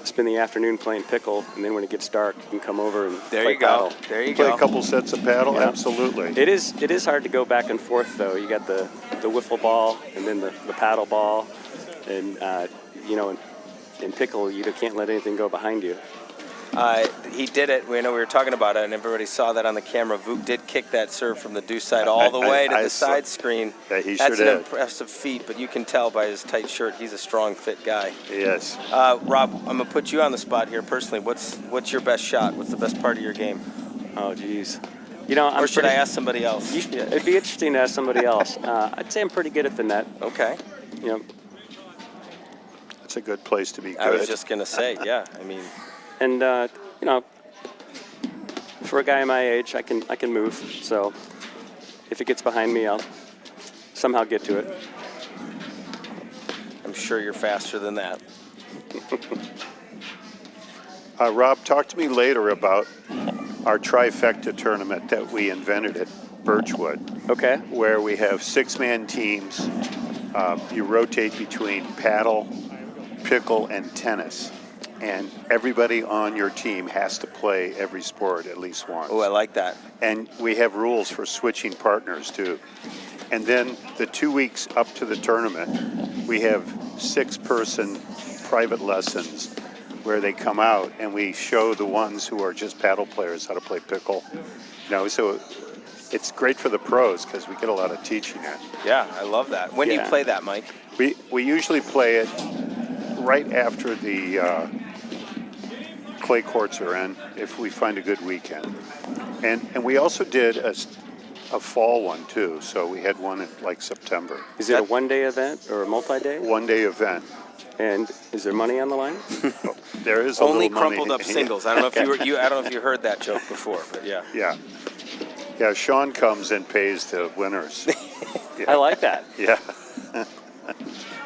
spend the afternoon playing pickle, and then when it gets dark, you can come over and play paddle. There you Play go. a couple sets of paddle, Yeah. absolutely. It is hard to go back and forth, though. You got the wiffle ball and then the paddle ball, and in pickle you can't let anything go behind you. He did it. We know we were talking about it, and everybody saw that on the camera. Vuk did kick that serve from the deuce side all the way to the side screen. Yeah, he That's sure an did. impressive feat, but you can tell by his tight shirt he's a strong, fit guy. Yes. Rob, I'm gonna put you on the spot here personally. What's your best shot? What's the best part of your game? Oh, geez. You know, Or should I ask somebody else? It'd be interesting to ask somebody else. I'd say I'm pretty good at the net. Okay. You know, It's a good place to be good. I was just gonna say, yeah. I mean, and you know, for a guy my age, I can move. So if it gets behind me, I'll somehow get to it. I'm sure you're faster than that. Rob, talk to me later about our trifecta tournament that we invented at Birchwood, Okay. where we have 6-man teams. You rotate between paddle, pickle, and tennis. And everybody on your team has to play every sport at least once. Oh, I like that. And we have rules for switching partners, too. And then the 2 weeks up to the tournament, we have 6-person private lessons where they come out and we show the ones who are just paddle players how to play pickle. You know, so it's great for the pros because we get a lot of teaching in. Yeah, I love that. When do you Yeah. play that, Mike? We usually play it right after the clay courts are in, if we find a good weekend. And we also did a fall one, too. So we had one in, like, September. Is it a one-day event or a multi-day? One-day event. And is there money on the line? There is a Only little money. crumpled up singles. I don't know if I don't know if you heard that joke before, but yeah. Yeah. Yeah, Sean comes and pays the winners. I like that. Yeah.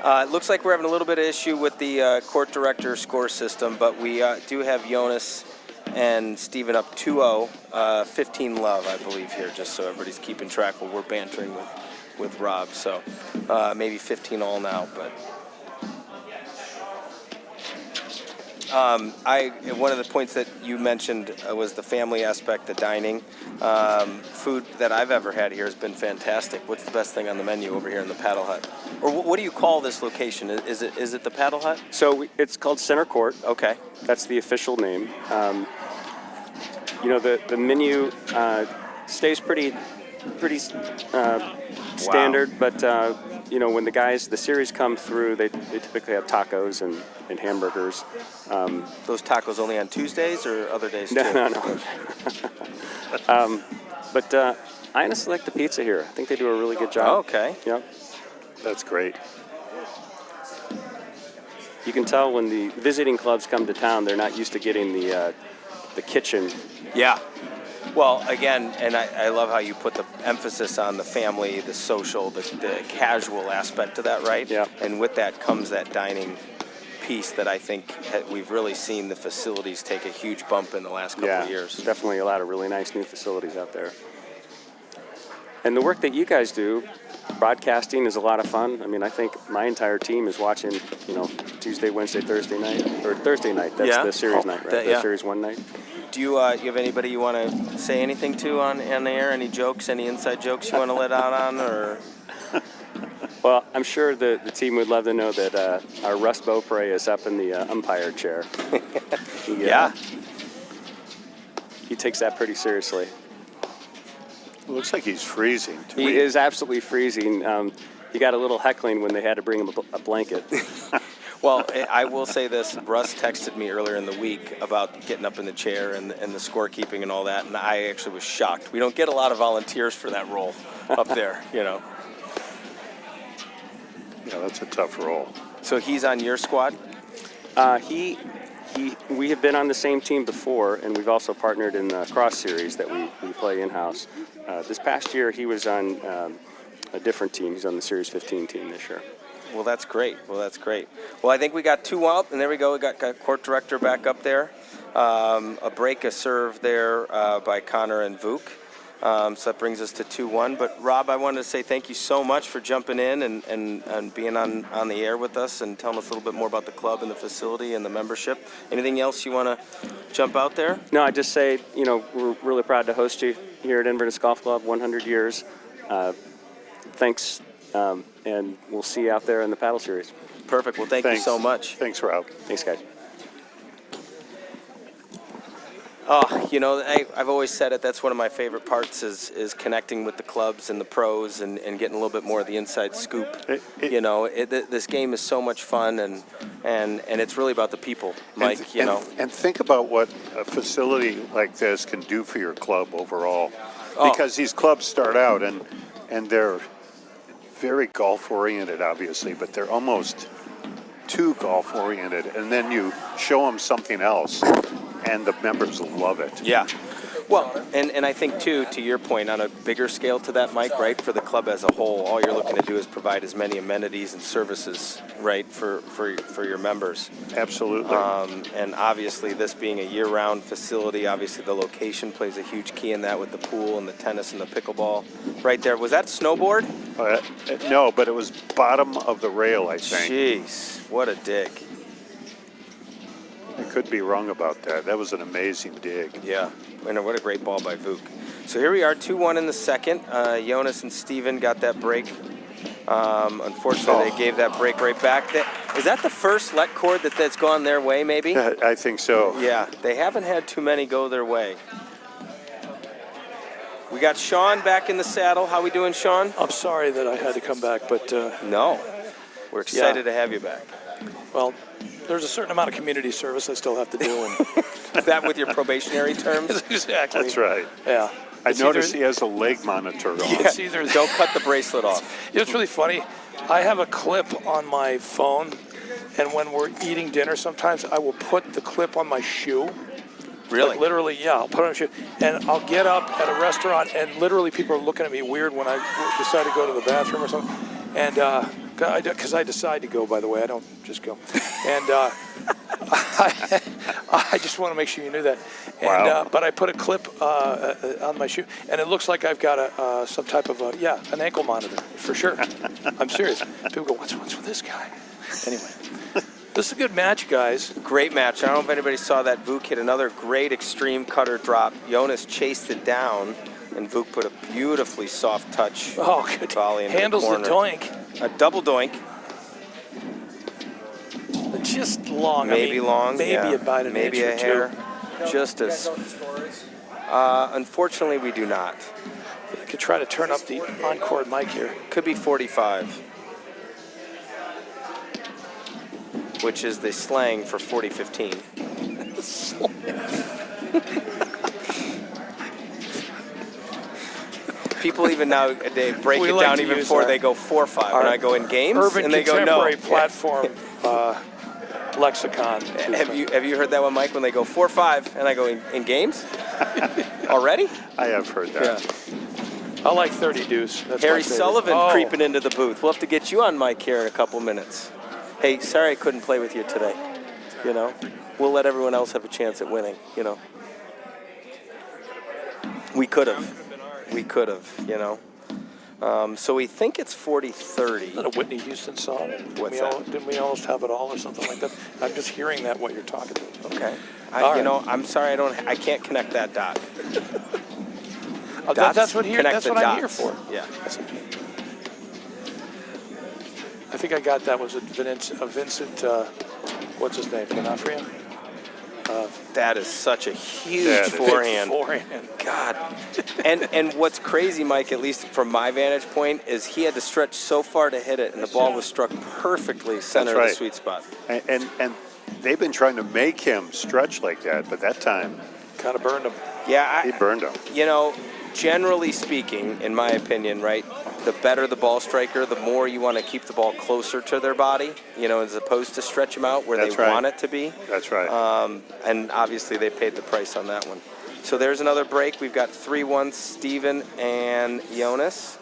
It looks like we're having a little bit of issue with the court director score system, but we do have Jonas and Steven up 2-0, 15 love, I believe, here, just so everybody's keeping track while we're bantering with Rob. So maybe 15 all now, but one of the points that you mentioned was the family aspect, the dining. Food that I've ever had here has been fantastic. What's the best thing on the menu over here in the Paddle Hut? Or what do you call this location? Is it the Paddle Hut? So it's called Center Court. Okay. That's the official name. You know, the menu stays pretty standard, but you know, when the series come through, they typically have tacos and hamburgers. Those tacos only on Tuesdays or other days too? No. But I honestly like the pizza here. I think they do a really good job. Oh, okay. Yep. That's great. You can tell when the visiting clubs come to town, they're not used to getting the kitchen. Yeah. Well, again, and I love how you put the emphasis on the family, the social, the casual aspect of that, right? Yeah. And with that comes that dining piece that I think we've really seen the facilities take a huge bump in the last couple of years. Definitely a lot of really nice new facilities out there. And the work that you guys do, broadcasting, is a lot of fun. I mean, I think my entire team is watching, you know, Tuesday, Wednesday, Thursday night, or Thursday night. That's the series night, right? The series one night. Do you have anybody you want to say anything to on the air? Any jokes, any inside jokes you want to let out on, or? Well, I'm sure the team would love to know that our Russ Beaupre is up in the umpire chair. He takes that pretty seriously. It looks like he's freezing. He is absolutely freezing. He got a little heckling when they had to bring him a blanket. Well, I will say this. Russ texted me earlier in the week about getting up in the chair and the scorekeeping and all that, and I actually was shocked. We don't get a lot of volunteers for that role up there, you know. Yeah, that's a tough role. So he's on your squad? We have been on the same team before, and we've also partnered in the cross series that we play in-house. This past year, he was on a different team. He's on the Series 15 team this year. Well, that's great. Well, I think we got 2 out, and there we go. We got court director back up there. A break, a serve there by Connor and Vuk. So that brings us to 2-1. But, Rob, I wanted to say thank you so much for jumping in and being on the air with us and telling us a little bit more about the club and the facility and the membership. Anything else you want to jump out there? No, I just say, you know, we're really proud to host you here at Inverness Golf Club, 100 years. Thanks, and we'll see you out there in the paddle series. Perfect. Well, thank you so much. Thanks, Rob. Thanks, guys. Oh, you know, I've always said it. That's one of my favorite parts is connecting with the clubs and the pros and getting a little bit more of the inside scoop. This game is so much fun, and it's really about the people, Mike. And think about what a facility like this can do for your club overall, because these clubs start out and they're very golf oriented, obviously, but they're almost too golf oriented, and then you show them something else, and the members love it. Yeah. Well, and I think, too, to your point, on a bigger scale to that, Mike, right, for the club as a whole, all you're looking to do is provide as many amenities and services, right, for your members. Absolutely. And obviously, this being a year-round facility, obviously the location plays a huge key in that with the pool and the tennis and the pickleball right there. Was that snowboard? No, but it was bottom of the rail, I think. Jeez, what a dig. I could be wrong about that. That was an amazing dig. Yeah, and what a great ball by Vuk. So here we are, 2-1 in the second. Jonas and Steven got that break. Unfortunately, they gave that break right back. Is that the first let cord that's gone their way, maybe? I think so. Yeah, they haven't had too many go their way. We got Sean back in the saddle. How we doing, Sean? I'm sorry that I had to come back, but no, we're excited to have you back. Well, there's a certain amount of community service I still have to do. And Is that with your probationary terms? Exactly. That's right. Yeah. I noticed he has a leg monitor on. It's either Don't cut the bracelet off. It's really funny. I have a clip on my phone, and when we're eating dinner, sometimes I will put the clip on my shoe. Really? Like literally, yeah. I'll put it on my shoe, and I'll get up at a restaurant, and literally people are looking at me weird when I decide to go to the bathroom or something. And because I decide to go, by the way, I don't just go. And I just want to make sure you knew that. And, Wow. But I put a clip on my shoe, and it looks like I've got some type of an ankle monitor for sure. I'm serious. People go, what's with this guy? Anyway, this is a good match, guys. Great match. I don't know if anybody saw that. Vuk hit another great extreme cutter drop. Jonas chased it down, and Vuk put a beautifully soft touch Good. volley into Handles the the corner. doink. A double doink. Just long. Maybe long. Maybe yeah. about an maybe inch a or hair. two. Just as. Unfortunately, we do not. I could try to turn up the on-court mic here. Could be 45, which is the slang for 4015. People even now they break We it like down to even use before our- they go 4-5, and I go in games, Urban and they go no. contemporary platform lexicon. Have you heard that one, Mike? When they go 4-5, and I go in games already? I have heard that. I like 30 deuce. That's Harry my favorite. Sullivan creeping into the booth. We'll have to get you on mic here in a couple minutes. Hey, sorry I couldn't play with you today. You know, we'll let everyone else have a chance at winning. You know, we could have. You know. So we think it's 40-30. Is that a Whitney Houston song? What's that? Didn't we almost have it all or something like that? I'm just hearing that what you're talking about. Okay. All right. You know, I'm sorry I can't connect that dot. That's what Connect the I'm here dots. for. Yeah. I think I got that. Was it Vincent? What's his name? D'Onofrio? That is such a huge That is- forehand. Forehand. God. And what's crazy, Mike, at least from my vantage point, is he had to stretch so far to hit it, and the ball was struck perfectly center of right. the sweet spot. And they've been trying to make him stretch like that, but that time Kind of burned him. Yeah, he burned him. you know, generally speaking, in my opinion, right, the better the ball striker, the more you want to keep the ball closer to their body, you know, as opposed to stretch them out where That's they right. want it to be. That's right. And obviously they paid the price on that one. So there's another break. We've got 3-1 Steven and Jonas.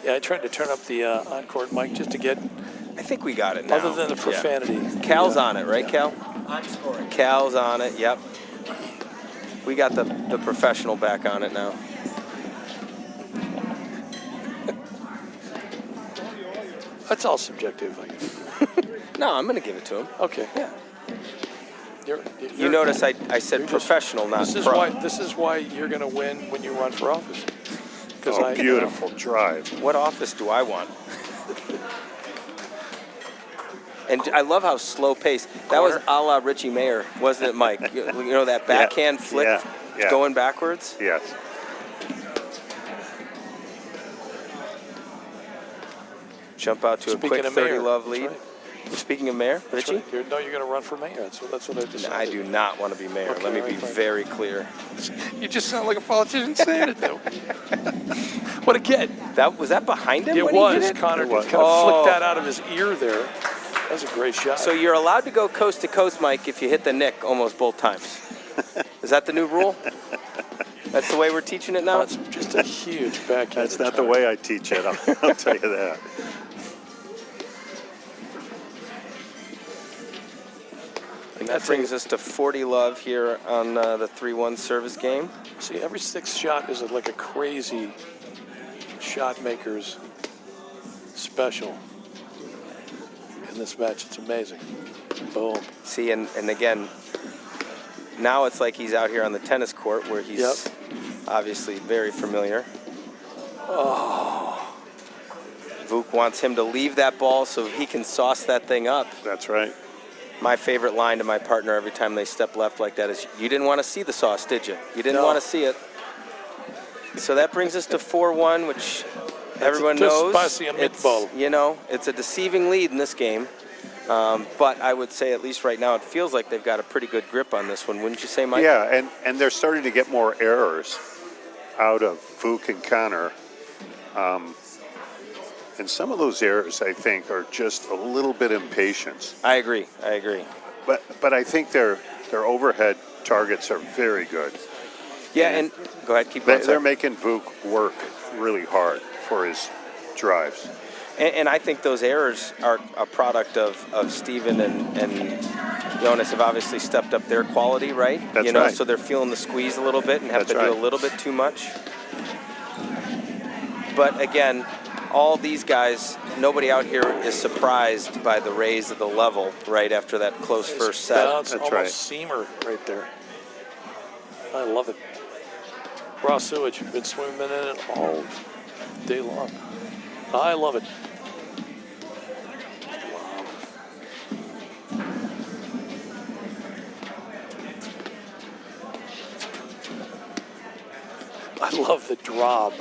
Yeah, I tried to turn up the on-court mic just to get, I think we got it now. other than the profanity. Yeah. Cal's on it, right, Yeah. Cal? I'm scoring. Cal's on it, yep. We got the professional back on it now. That's all subjective, I guess. No, I'm going to give it to him. Okay. Yeah. You're, You notice I said you're just- professional, not this is pro. why you're going to win when you run for office. Oh, beautiful drive. What office do I want? And I love how slow paced. That was a la Richie Mayer, wasn't it, Mike? You know, that backhand flick going backwards? Yes. Jump out to a quick 30-love lead. Right. Speaking of mayor, That's Richie? right. You're going to run for mayor. That's what I decided. I do not want to be mayor. Okay, Let me be right, fine. very clear. You just sound like a politician saying it, though. What a kid. Was that behind him? It when was. He hit it? Connor It was. kind of flicked that out of his ear there. That was a great shot. So you're allowed to go coast to coast, Mike, if you hit the nick almost both times. Is that the new rule? That's the way we're teaching it now? That's just a huge backhand. That's not the way I teach it. I'll tell you that. And that brings us to 40 love here on the 3-1 service game. See, every sixth shot is like a crazy shot maker's special in this match. It's amazing. Boom. See, and again, now it's like he's out here on the tennis court where he's obviously very familiar. Oh. Vuk wants him to leave that ball so he can sauce that thing up. That's right. My favorite line to my partner every time they step left like that is, you didn't want to see the sauce, did you? You didn't want to see it. So that brings us to 4-1, which everyone knows. It's a deceiving lead in this game. But I would say, at least right now, it feels like they've got a pretty good grip on this one. Wouldn't you say, Mike? Yeah, and they're starting to get more errors out of Vuk and Connor. And some of those errors, I think, are just a little bit impatience. I agree. But I think their overhead targets are very good. Yeah, and go ahead, keep going. They're making Vuk work really hard for his drives. And I think those errors are a product of Steven and Jonas have obviously stepped up their quality, right? That's right. So they're feeling the squeeze a little bit and have to do a little bit too much. But again, all these guys, nobody out here is surprised by the raise of the level right after that close first set. That's almost right. seamer right there. I love it. Raw sewage. Been swimming in it all day long. I love it. I love the drop.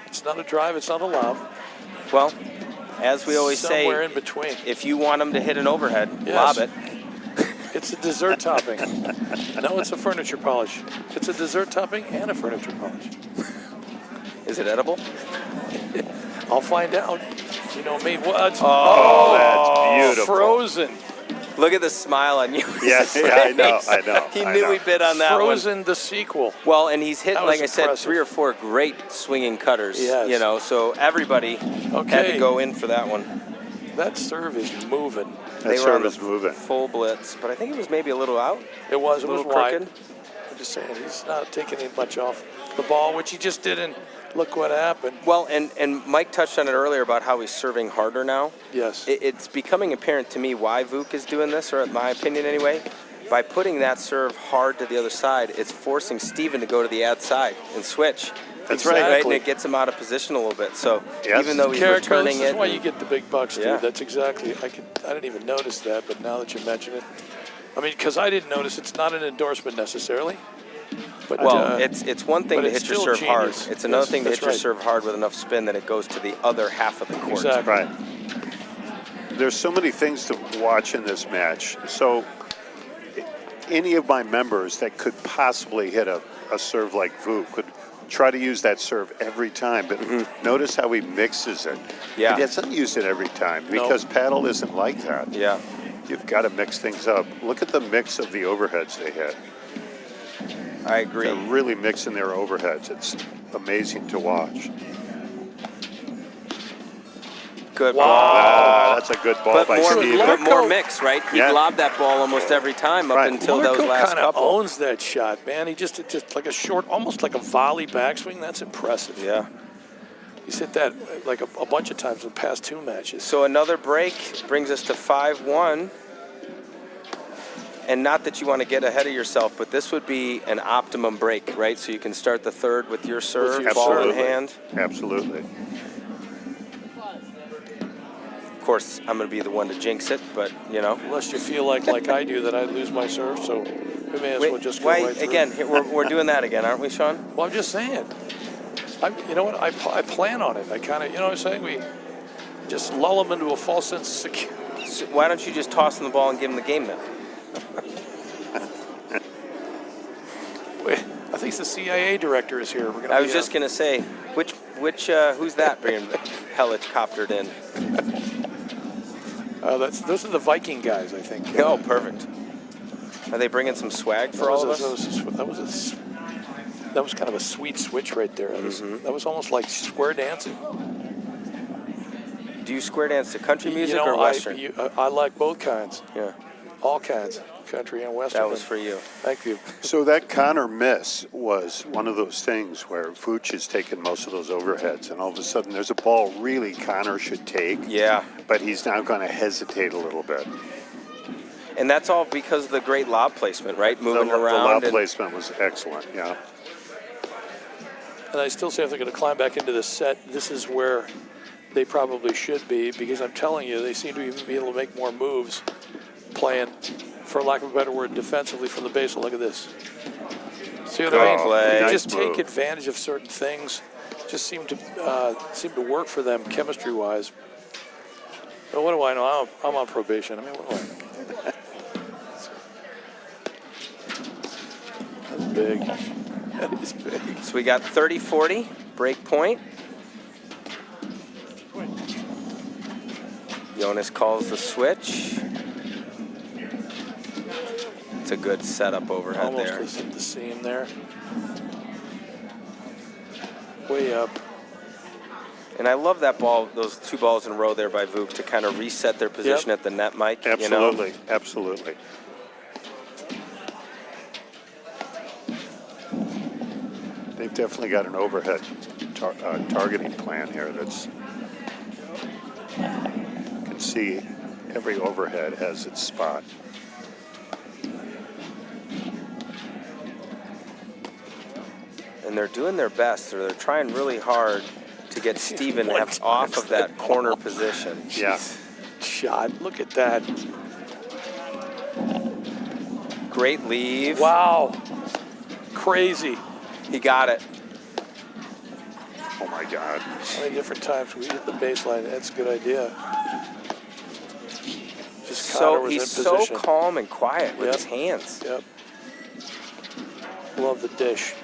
It's not a drive, it's not a lob. Well, as we always say, somewhere in between. if you want them to hit an overhead, lob it. It's a dessert topping. No, it's a furniture polish. It's a dessert topping and a furniture polish. Is it edible? I'll find out. You know me. What? Oh, that's beautiful. Frozen. Look at the smile on you. Yeah, I know. He knew he bid on that one. Frozen the sequel. Well, and he's hit, That like I was said, impressive. 3 or 4 great swinging cutters. Yes. So everybody had to go in for that one. That serve is moving. They That were on serve is the moving. full blitz, but I think it was maybe a little out. It was little wide. crooked. I'm just saying, he's not taking any much off the ball, which he just didn't. Look what happened. Well, and Mike touched on it earlier about how he's serving harder now. Yes. It's becoming apparent to me why Vuk is doing this, or in my opinion anyway. By putting that serve hard to the other side, it's forcing Steven to go to the ad side and switch. That's right. And it gets him out of position a little bit. So even though he's Carrot returning This is it. why you get the big bucks, dude. Yeah. That's exactly. I didn't even notice that, but now that you mention it, I mean, because I didn't notice. It's not an endorsement necessarily. But, Well, it's one thing but to it's hit your still serve hard. genius. It's another Yes, thing to that's hit your right. serve hard with enough spin that it goes to the other half of the court. Exactly. Right. There's so many things to watch in this match. So any of my members that could possibly hit a serve like Vuk could try to use that serve every time, but notice how he mixes it. Yeah. He doesn't use it every time because paddle isn't like that. Yeah. You've got to mix things up. Look at the mix of the overheads they hit. I agree. They're really mixing their overheads. It's amazing to watch. Good Wow. ball. That's a good ball But by more, Steven. but more mix, right? He Yeah. lobbed that ball almost every time up Right. until those Marco last kind of couple. owns that shot, man. He just like a short, almost like a volley backswing. That's impressive. Yeah. He's hit that like a bunch of times in the past 2 matches. So another break brings us to 5-1. And not that you want to get ahead of yourself, but this would be an optimum break, right? So you can start the third with your serve, your ball in Absolutely. hand. Absolutely. course, I'm going to be the one to jinx it, but, you know. Unless you feel like I do, that I lose my serve, so we may as well just go right through. Again, we're doing that again, aren't we, Sean? Well, I'm just saying. You know what? I plan on it. I kind of, you know what I'm saying? We just lull them into a false sense of security. So why don't you just toss them the ball and give them the game then? I think the CIA director is here. We're gonna I was just going to say, who's that being helicoptered in? Those are the Viking guys, I think. Oh, perfect. Are they bringing some swag for all of us? That was kind of a sweet switch right there. That was almost like square dancing. Do you square dance to country music or Western? I like both kinds. Yeah. All kinds, country and Western. That was for you. Thank you. So that Connor miss was one of those things where Vooch has taken most of those overheads, and all of a sudden there's a ball really Connor should take. Yeah. But he's now going to hesitate a little bit. And that's all because of the great lob placement, right? Moving around. The lob placement was excellent, yeah. And I still say if they're going to climb back into the set, this is where they probably should be, because I'm telling you, they seem to even be able to make more moves playing, for lack of a better word, defensively from the base. Look at this. See what I mean? Play. They just Nice move. take advantage of certain things. Just seem to work for them chemistry-wise. But what do I know? I'm on probation. I mean, what do I know? That's big. That is big. So we got 30-40, break point. Jonas calls the switch. It's a good setup overhead Almost there. just hit the seam there. Way up. And I love that ball, those two balls in a row there by Vuk to kind of reset their position at the net, Mike. Absolutely, You know? absolutely. They've definitely got an overhead targeting plan here. That's, you can see every overhead has its spot. And they're doing their best. They're trying really hard to get Steven off of that corner position. Yeah. Shot. Look at that. Great leave. Wow. Crazy. He got it. Oh my God. How many different times we hit the baseline? That's a good idea. Just Connor So was he's in so position. calm and quiet with Yep. his hands. Yep. Love the dish.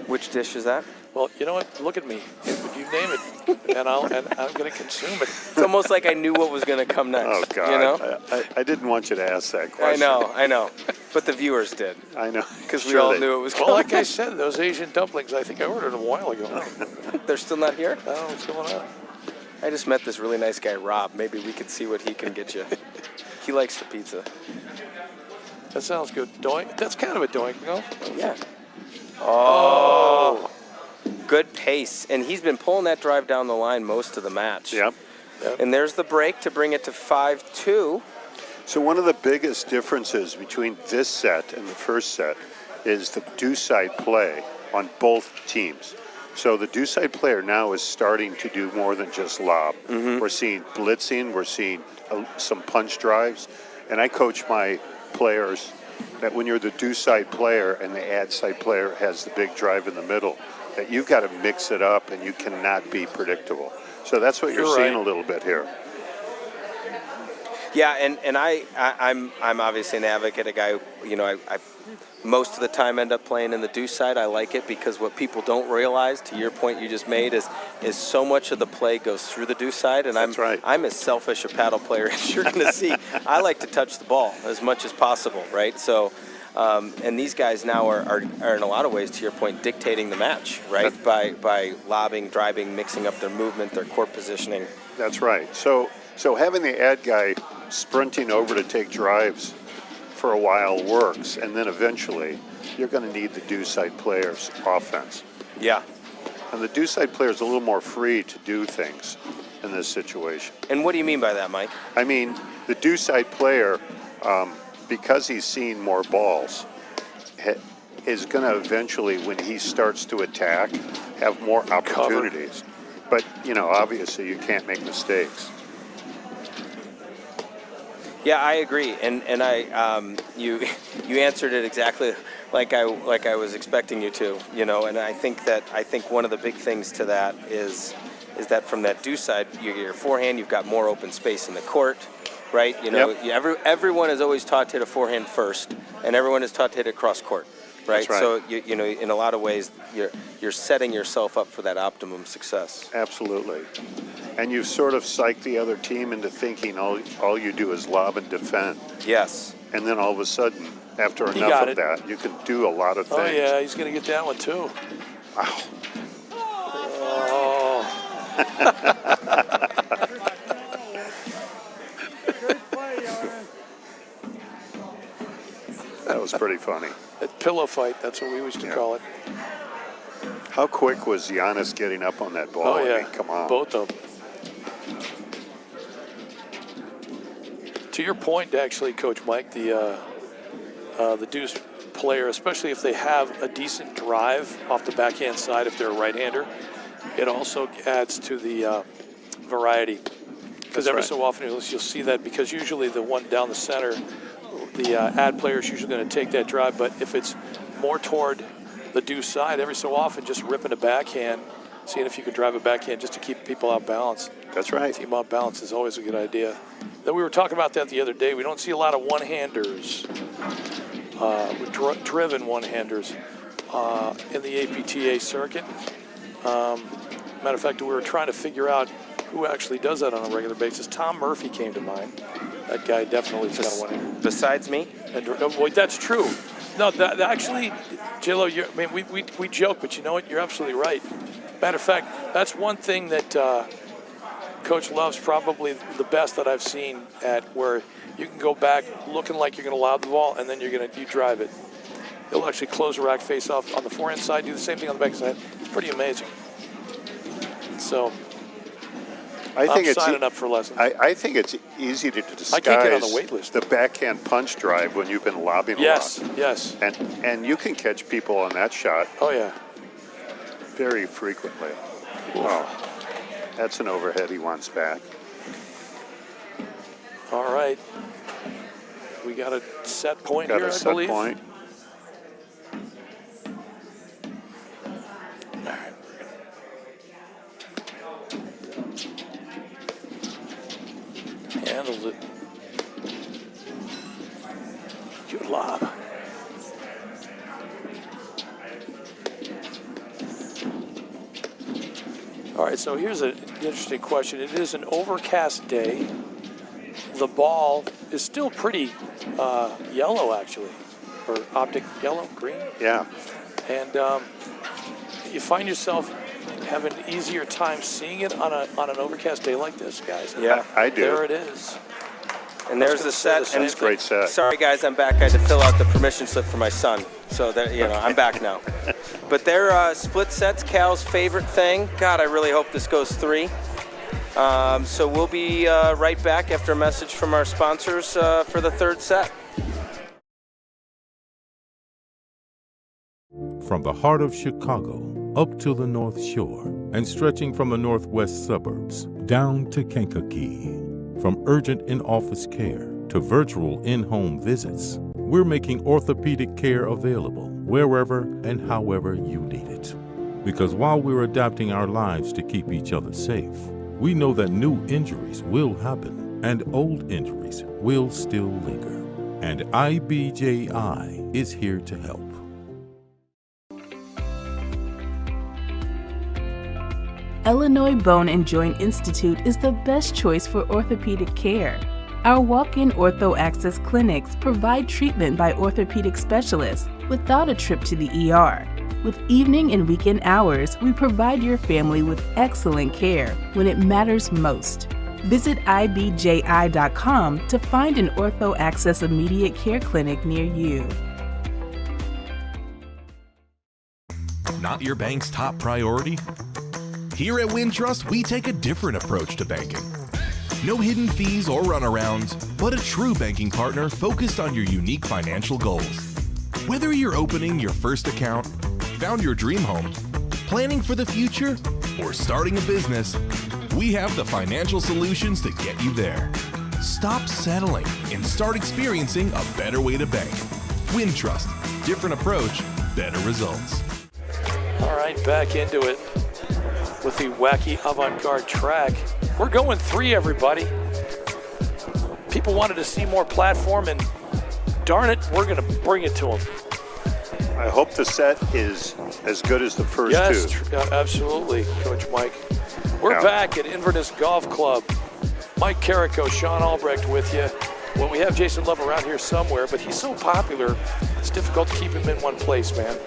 Which dish is that? Well, you know what? Look at me. You name it, and I'm going to consume it. It's almost like I knew what was going to come next. Oh God. You know? I didn't want you to ask that question. I know. But the viewers did. I know. Because we Sure all they- knew it was Well, coming. like I said, those Asian dumplings, I think I ordered them a while ago. They're still not here? I don't know what's going on. I just met this really nice guy, Rob. Maybe we could see what he can get you. He likes the pizza. That sounds good. Doink. That's kind of a doink, no? Yeah. Oh. Good pace. And he's been pulling that drive down the line most of the match. Yep. And there's the break to bring it to 5-2. So one of the biggest differences between this set and the first set is the do-side play on both teams. So the do-side player now is starting to do more than just lob. We're seeing blitzing, we're seeing some punch drives, and I coach my players that when you're the do-side player and the ad-side player has the big drive in the middle, that you've got to mix it up and you cannot be predictable. So that's what you're seeing a little bit here. Yeah, and I'm obviously an advocate, a guy who, you know, I most of the time end up playing in the do side. I like it because what people don't realize, to your point you just made, is so much of the play goes through the do side, and That's right. I'm as selfish a paddle player as you're going to see. I like to touch the ball as much as possible, right? So, and these guys now are in a lot of ways, to your point, dictating the match, right? By lobbing, driving, mixing up their movement, their court positioning. That's right. So having the ad guy sprinting over to take drives for a while works, and then eventually you're going to need the do-side player's offense. Yeah. And the do-side player is a little more free to do things in this situation. And what do you mean by that, Mike? I mean, the do-side player, because he's seen more balls, is going to eventually, when he starts to attack, have more opportunities. But, you know, obviously you can't make mistakes. Yeah, I agree, and you answered it exactly like I was expecting you to, and I think one of the big things to that is that from that deuce side, you get your forehand, you've got more open space in the court, right? Yep. Everyone is always taught to hit a forehand first, and everyone is taught to hit it cross court, right? That's right. So in a lot of ways, you're setting yourself up for that optimum success. Absolutely. And you sort of psych the other team into thinking all you do is lob and defend. Yes. And then all of a sudden, after He enough got of it. that, you can do a lot of things. Oh, yeah, he's going to get that one, too. Wow. Oh. That was pretty funny. That pillow fight, that's what we used to call it. How quick was Giannis getting up on that ball? Oh, I yeah. mean, come on. Both of them. To your point, actually, Coach Mike, the deuce player, especially if they have a decent drive off the backhand side, if they're a right-hander, it also adds to the variety. Because every so often you'll see that, because usually the one down the center, the ad player is usually going to take that drive, but if it's more toward the deuce side, every so often just ripping a backhand, seeing if you can drive a backhand just to keep people out balanced. That's right. Team out balance is always a good idea. Then we were talking about that the other day. We don't see a lot of one-handers, driven one-handers in the APTA circuit. Matter of fact, we were trying to figure out who actually does that on a regular basis. Tom Murphy came to mind. That guy definitely has got a one-hander. Besides me? And, well, that's true. No, that actually, J-Lo, we joke, but you know what? You're absolutely right. Matter of fact, that's one thing that Coach loves, probably the best that I've seen, at where you can go back looking like you're going to lob the ball, and then you drive it. He'll actually close the rack face off on the forehand side, do the same thing on the back side. It's pretty amazing. So I'm signing up for lessons. I think it's easy to disguise I can't get on the wait list. the backhand punch drive when you've been lobbing a lot. Yes. And you can catch people on that shot Oh, yeah. very frequently. Oh, that's an overhead he wants back. All right. We got a set point Got here, a I set believe. point. All right. Handles it. Good lob. All right, so here's an interesting question. It is an overcast day. The ball is still pretty yellow, actually, or optic yellow, green. Yeah. And you find yourself having an easier time seeing it on an overcast day like this, guys. Yeah, I do. There it is. And there's the set. And That's a great set. Sorry, guys, I'm back. I had to fill out the permission slip for my son. So, I'm back now. But they're split sets, Cal's favorite thing. God, I really hope this goes 3. So we'll be right back after a message from our sponsors for the third set. From the heart of Chicago up to the North Shore and stretching from the northwest suburbs down to Kankakee. From urgent in-office care to virtual in-home visits, we're making orthopedic care available wherever and however you need it. Because while we're adapting our lives to keep each other safe, we know that new injuries will happen and old injuries will still linger. And IBJI is here to help. Illinois Bone and Joint Institute is the best choice for orthopedic care. Our walk-in Ortho Access clinics provide treatment by orthopedic specialists without a trip to the ER. With evening and weekend hours, we provide your family with excellent care when it matters most. Visit IBJI.com to find an Ortho Access immediate care clinic near you. Not your bank's top priority? Here at Wintrust, we take a different approach to banking. No hidden fees or runarounds, but a true banking partner focused on your unique financial goals. Whether you're opening your first account, found your dream home, planning for the future, or starting a business, we have the financial solutions to get you there. Stop settling and start experiencing a better way to bank. Wintrust. Different approach, better results. All right, back into it with the wacky avant-garde track. We're going 3, everybody. People wanted to see more platform, and darn it, we're going to bring it to them. I hope the set is as good as the first Yes, two. absolutely, Coach Mike. We're Yeah. back at Inverness Golf Club. Mike Carrico, Sean Albrecht with you. Well, we have Jason Love around here somewhere, but he's so popular, it's difficult to keep him in one place, man.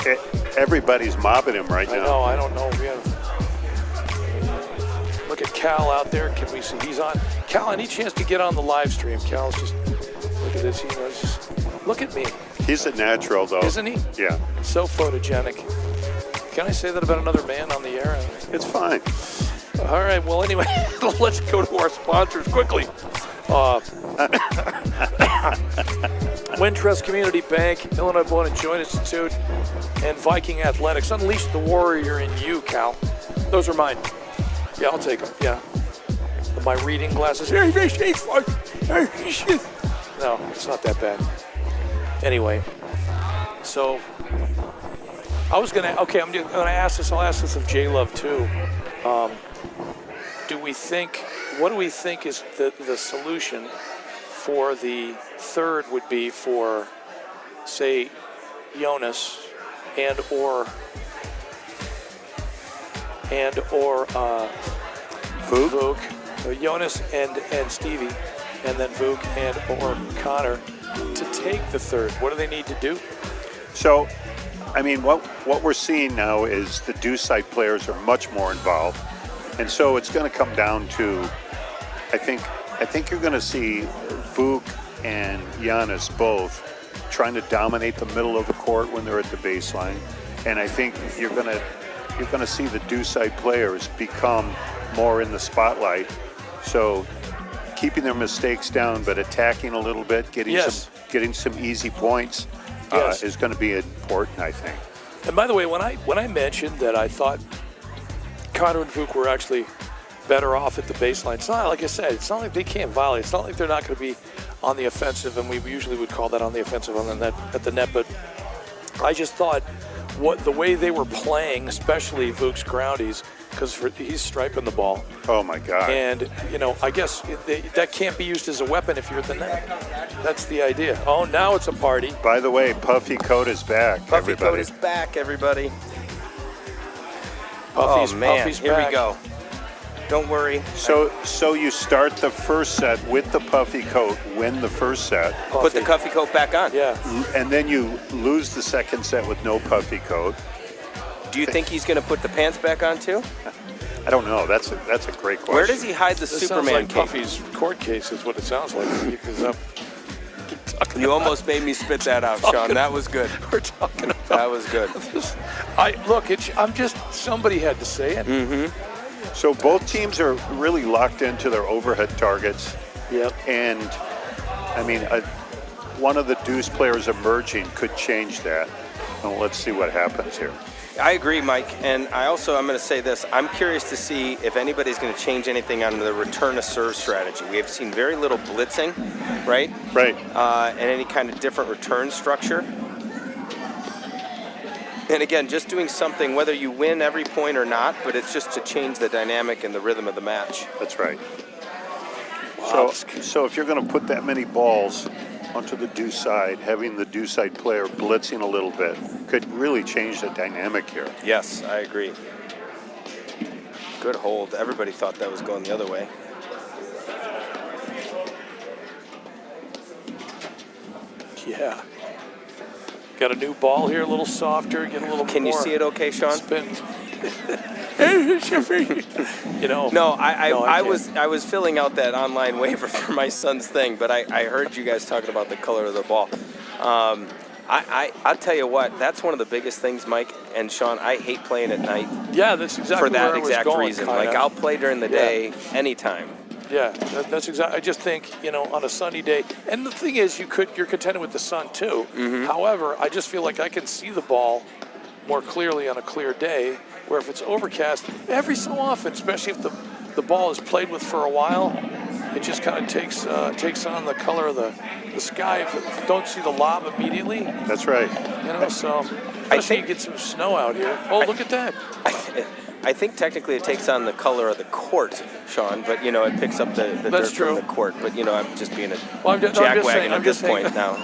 Everybody's mobbing him right I now. know, I don't know. We have. Look at Cal out there. Can we see? He's on. Cal, any chance to get on the live stream? Cal's just, look at this. Look at me. He's a natural, though. Isn't he? Yeah. So photogenic. Can I say that about another man on the air? It's fine. All right, well, anyway, let's go to our sponsors quickly. Wintrust Community Bank, Illinois Boyd and Joint Institute, and Viking Athletics. Unleash the warrior in you, Cal. Those are mine. Yeah, I'll take them. Yeah. My reading glasses. No, it's not that bad. Anyway, so I was gonna. Okay, I'm gonna ask this. I'll ask this of J Love too. What do we think is the solution for the third would be for, say, Jonas and or Vuk, Jonas and Stevie, and then Vuk and or Connor to take the third? What do they need to do? So, I mean, what we're seeing now is the deuce side players are much more involved. And so it's going to come down to, I think you're going to see Vuk and Giannis both trying to dominate the middle of the court when they're at the baseline. And I think you're going to see the deuce side players become more in the spotlight. So keeping their mistakes down, but attacking a little bit, getting some easy points is going to be important, I think. And by the way, when I mentioned that I thought Connor and Vuk were actually better off at the baseline, it's not, like I said, it's not like they can't volley. It's not like they're not going to be on the offensive, and we usually would call that on the offensive on the net, at the net. But I just thought the way they were playing, especially Vuk's groundies, because he's striping the ball. Oh my God! And I guess that can't be used as a weapon if you're at the net. That's the idea. Oh, now it's a party. By the way, Puffy Coat is back. Puffy Coat is back, everybody. Puffy's here back. we go. Don't worry. So you start the first set with the Puffy Coat, win the first set. Put the Puffy Coat back on. Yeah. And then you lose the second set with no Puffy Coat. Do you think he's going to put the pants back on too? I don't know. That's a great question. Where does he hide the This Superman sounds like cape? Puffy's court case is what it sounds like. You almost made me spit that out, Sean. That was good. We're talking about. That was good. I'm just, somebody had to say it. Mm-hmm. So both teams are really locked into their overhead targets. Yep. And, I mean, one of the deuce players emerging could change that. Well, let's see what happens here. I agree, Mike. And I'm going to say this. I'm curious to see if anybody's going to change anything on the return to serve strategy. We have seen very little blitzing, right? Right. And any kind of different return structure. And again, just doing something, whether you win every point or not, but it's just to change the dynamic and the rhythm of the match. That's right. Wow. So if you're going to put that many balls onto the deuce side, having the deuce side player blitzing a little bit could really change the dynamic here. Yes, I agree. Good hold. Everybody thought that was going the other way. Yeah. Got a new ball here, a little softer, get a little more. Can you see it okay, Sean? Spin. No, I was filling out that online waiver for my son's thing, but I heard you guys talking about the color of the ball. I'll tell you what, that's one of the biggest things, Mike and Sean. I hate playing at night. Yeah, that's exactly for that where I was exact going, reason. kinda. Like I'll play during the day anytime. Yeah, that's exactly. I just think, on a sunny day, and the thing is, you're contented with the sun too. Mm-hmm. However, I just feel like I can see the ball more clearly on a clear day. Where if it's overcast, every so often, especially if the ball is played with for a while, it just kind of takes on the color of the sky. If you don't see the lob immediately, That's right. you know. So especially you get some snow out here. Oh, look at that! I think technically it takes on the color of the court, Sean, but it picks up the That's dirt true. from the court. But I'm just being a Well, I'm just saying- jagwagon I'm at just this point now.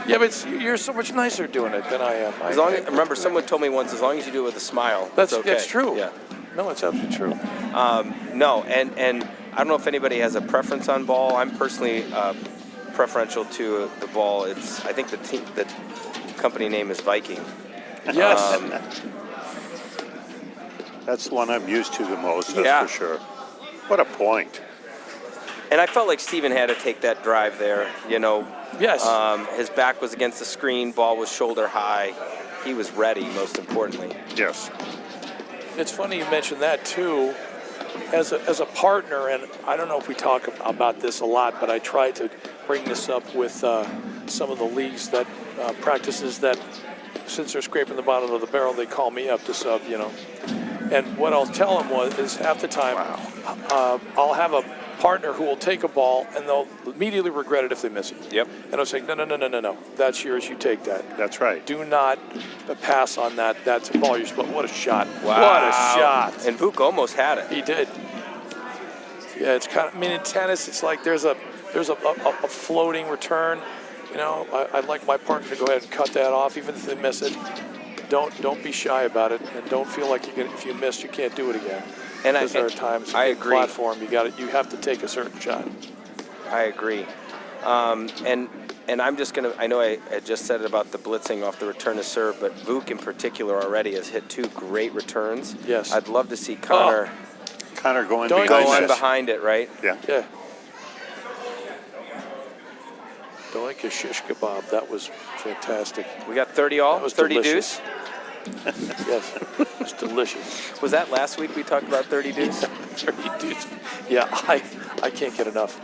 Yeah, but you're so much nicer doing it than I am. As long as, remember, someone told me once, as long as you do it with a smile, That's it's okay. That's true. Yeah. No, it's absolutely true. No, and I don't know if anybody has a preference on ball. I'm personally preferential to the ball. I think the company name is Viking. Yes. That's the one I'm used to the most, that's Yeah. for sure. What a point. And I felt like Steven had to take that drive there. Yes. His back was against the screen, ball was shoulder high. He was ready, most importantly. Yes. It's funny you mentioned that too. As a partner, and I don't know if we talk about this a lot, but I try to bring this up with some of the leagues that practices that, since they're scraping the bottom of the barrel, they call me up to sub. And what I'll tell them is half the time, I'll have a partner who will take a ball and they'll immediately regret it if they miss it. Yep. And I'll say, no, that's yours. You take that. That's right. Do not pass on that. That's a ball. What a shot! Wow. What a shot! And Vuk almost had it. He did. Yeah, it's kind of. I mean, in tennis, it's like there's a floating return. I'd like my partner to go ahead and cut that off, even if they miss it. Don't be shy about it, and don't feel like if you missed, you can't do it again. And because there are times I in agree. platform you have to take a certain shot. I agree. And I'm just going to, I know I just said it about the blitzing off the return to serve, but Vuk in particular already has hit 2 great returns. Yes. I'd love to see Connor Connor going Don't behind go on this. behind it, right? Yeah. Yeah. Don't like a shish kebab. That was fantastic. We got 30 all, That was 30 delicious. deuce. Yes, it's delicious. Was that last week we talked about 30 deuce? 30 dudes. Yeah, I can't get enough.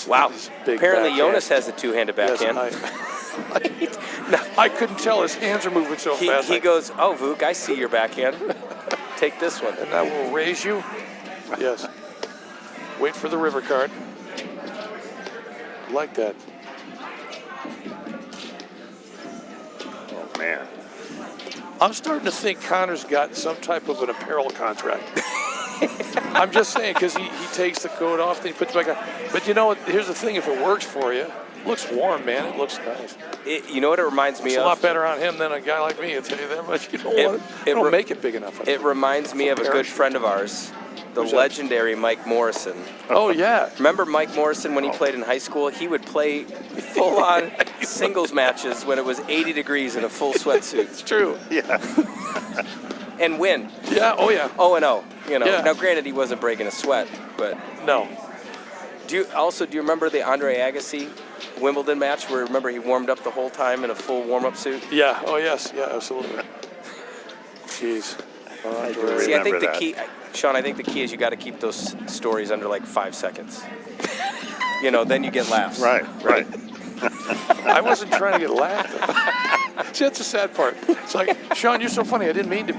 Wow. This big Apparently backhand. Jonas has a 2-handed backhand. Yes, I couldn't tell. His hands are moving so fast. He goes, oh, Vuk, I see your backhand. Take this one. And that will raise you. Yes. Wait for the river card. Like that. Oh, man. I'm starting to think Connor's got some type of an apparel contract. I'm just saying, because he takes the coat off, then he puts it back on. But here's the thing: if it works for you, it looks warm, man. It looks nice. You know what it reminds me It's of? a lot better on him than a guy like me. I'll tell you that much. You don't make it big enough. It reminds me of a good friend of ours, the Who's that? legendary Mike Morrison. Oh yeah. Remember Mike Morrison when he played in high school? He would play full-on singles matches when it was 80 degrees in a full sweatsuit. It's true. Yeah. And win. Yeah. Oh yeah. 0-0. Yeah. Now, granted, he wasn't breaking a sweat, but No. do you remember the Andre Agassi Wimbledon match where remember he warmed up the whole time in a full warm-up suit? Yeah. Oh yes. Yeah. Absolutely. Jeez. do See, I think remember the that. key, Sean, I think the key is you got to keep those stories under like 5 seconds. Then you get laughs. Right. I wasn't trying to get laughed at. See, that's the sad part. It's like, Sean, you're so funny. I didn't mean to be.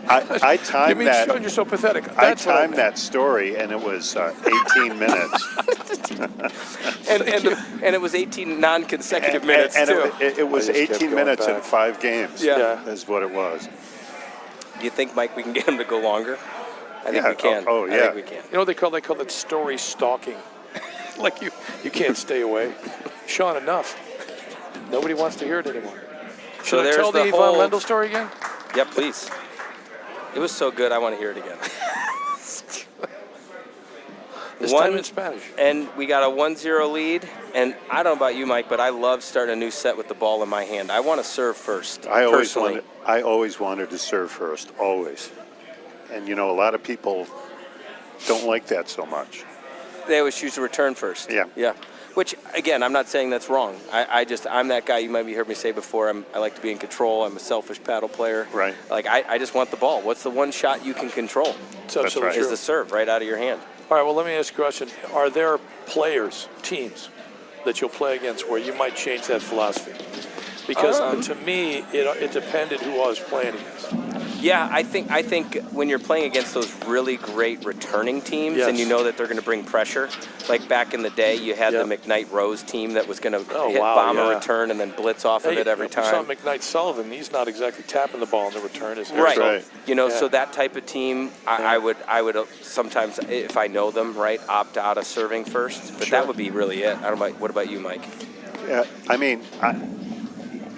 I You timed mean, that. Sean, you're so pathetic. I That's what timed meant. that story, and it was 18 minutes. And it was 18 non-consecutive minutes and too. it was I just kept 18 going minutes in back. 5 games. Yeah. Is what it was. Do you think, Mike, we can get him to go longer? I think Yeah. we can. Oh, I yeah. think we can. You know what they call that story stalking. Like you can't stay away. Sean, enough. Nobody wants to hear it anymore. Should I there's tell the the Yvonne whole- Lendl story again? Yeah, please. It was so good, I want to hear it again. This time in Spanish. And we got a 1-0 lead. And I don't know about you, Mike, but I love starting a new set with the ball in my hand. I want to serve first. I personally. always wanted to serve first, always. And a lot of people don't like that so much. They always choose to return first. Yeah. Yeah. Which, again, I'm not saying that's wrong. I'm that guy. You might have heard me say before. I like to be in control. I'm a selfish paddle player. Right. Like I just want the ball. What's the one shot you can control? It's absolutely right. true. Is the serve right out of your hand. All right, well, let me ask you a question. Are there players, teams, that you'll play against where you might change that philosophy? Because to me, it depended who I was playing against. Yeah, I think when you're playing against those really great returning teams, Yes. and you know that they're going to bring pressure, like back in the day, you had Yep. the McKnight Rose team that was going to hit wow, bomb a yeah. return and then blitz off of it every Saw time. McKnight Sullivan. He's not exactly tapping the ball in the return, is he? Right. So- right. You know, Yeah. so that type of team, I would sometimes, if I know them, right, opt out of serving first. But Sure. that would be really it. I don't know. What about you, Mike? Yeah, I mean,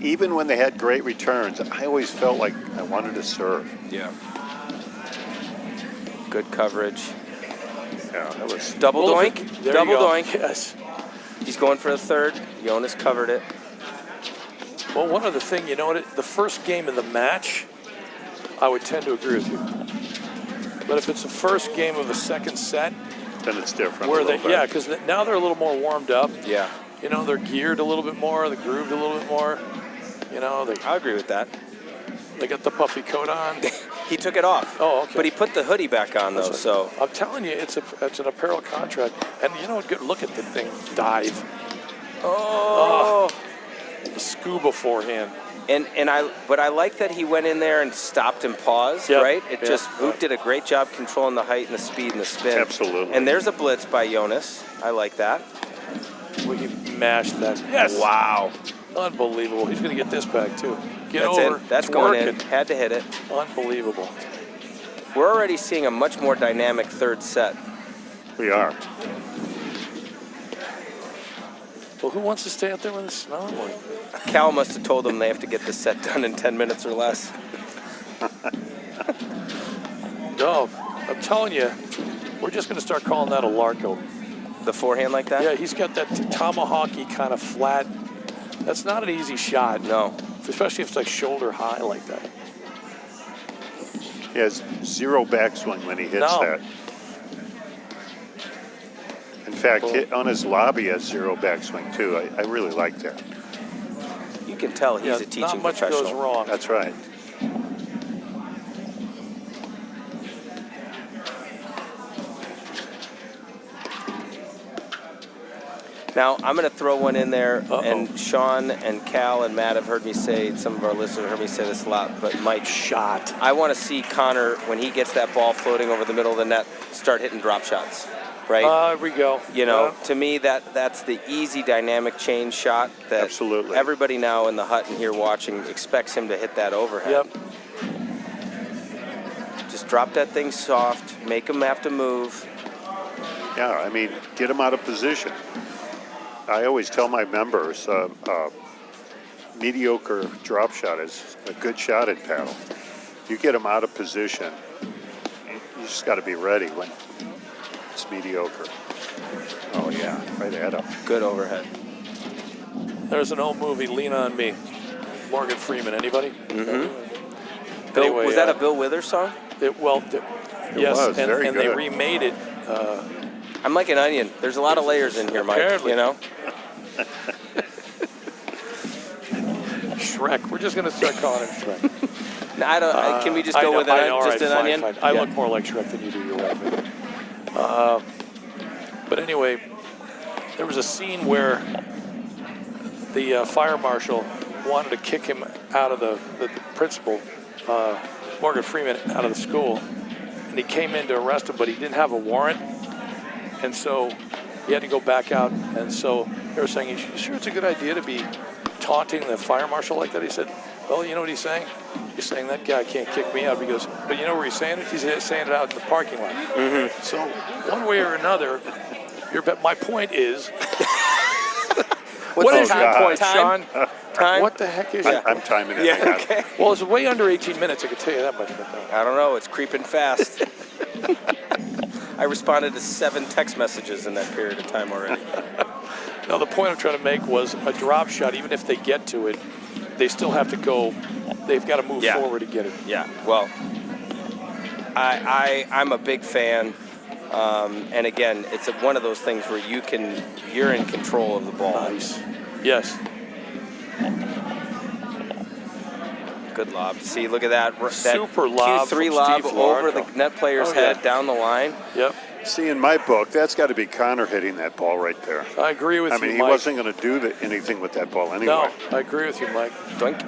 even when they had great returns, I always felt like I wanted to serve. Yeah. Good coverage. Yeah, that was. Double Well, doink. there you Double go. doink. Yes. He's going for a third. Jonas covered it. Well, one other thing, you know what? The first game of the match, I would tend to agree with you. But if it's the first game of the second set, Then it's different. where a they, little yeah, bit. because now they're a little more warmed up. Yeah. You know, they're geared a little bit more, they're grooved a little bit more. You know, I agree with that. they got the puffy coat on. He took it off. Oh, okay. But he put the hoodie back on, though, so. I'm telling you, it's an apparel contract. And you know what? Good look at the thing dive. Oh. The scuba forehand. But I like that he went in there and stopped and paused, Yep. right? It Yeah. just, Voot did a great job controlling the height and the speed and the spin. Absolutely. And there's a blitz by Jonas. I like that. We mashed that. Yes. Wow. Unbelievable. He's going to get this back, too. Get That's over. it. That's It's going in. working. Had to hit it. Unbelievable. We're already seeing a much more dynamic third set. We are. Well, who wants to stay out there when it's snowing like that? Cal must have told them they have to get the set done in 10 minutes or less. No, I'm telling you, we're just going to start calling that a Larko. The forehand like that? Yeah, he's got that tomahawky kind of flat. That's not an easy shot. No. Especially if it's like shoulder high like that. He has zero backswing when he hits No. that. In fact, on his lob, he has zero backswing, too. I really like that. You can tell he's a teaching not much professional. goes wrong. That's right. Now, I'm going to throw one in there, Uh-oh. and Sean and Cal and Matt have heard me say, some of our listeners have heard me say this a lot, but Mike, Shot. I want to see Connor, when he gets that ball floating over the middle of the net, start hitting drop shots, right? Here we go. You know, to me, that's the easy dynamic change shot that Absolutely. everybody now in the hut and here watching expects him to hit that overhead. Yep. Just drop that thing soft, make him have to move. Yeah, I mean, get him out of position. I always tell my members, mediocre drop shot is a good shot at paddle. You get him out of position, you just got to be ready when it's mediocre. Oh, yeah, right at him. Good overhead. There's an old movie, Lean on Me. Morgan Freeman. Anybody? Mm-hmm. Bill, Anyway, was that a Bill Withers song? Yes, was, very and they good. remade it. I'm like an onion. There's a lot of layers in here, Mike. Apparently. You know? Shrek. We're just going to start calling him Shrek. No, I don't. Can we just I go know, with I know, all just right, an fine, onion? fine. I Yeah. look more like Shrek than you do. You're right. Man. But anyway, there was a scene where the fire marshal wanted to kick him out of the principal, Morgan Freeman, out of the school. And he came in to arrest him, but he didn't have a warrant. And so he had to go back out. And so they were saying, you sure it's a good idea to be taunting the fire marshal like that? He said, well, you know what he's saying? He's saying that guy can't kick me out. He goes, but you know where he's saying it? He's saying it out in the parking lot. Mm-hmm. So one way or another, my point is, What's what the is your God. point, Sean? Time? What the heck is it? I'm timing it. Yeah, Hang on. okay. Well, it's way under 18 minutes, I can tell you that much. I don't know. It's creeping fast. I responded to 7 text messages in that period of time already. No, the point I'm trying to make was a drop shot, even if they get to it, they still have to go, they've got to move Yeah. forward to get it. Yeah. Well, I'm a big fan. And again, it's one of those things where you're in control of the ball. Nice. Yes. Good lob. See, look at that. Super lob Q3 from lob Steve over Larko. the net player's Oh, yeah. head down the line. Yep. See, in my book, that's got to be Connor hitting that ball right there. I agree with I you, mean, he Mike. wasn't going to do anything with that ball anyway. No, I agree with you, Mike. Doink.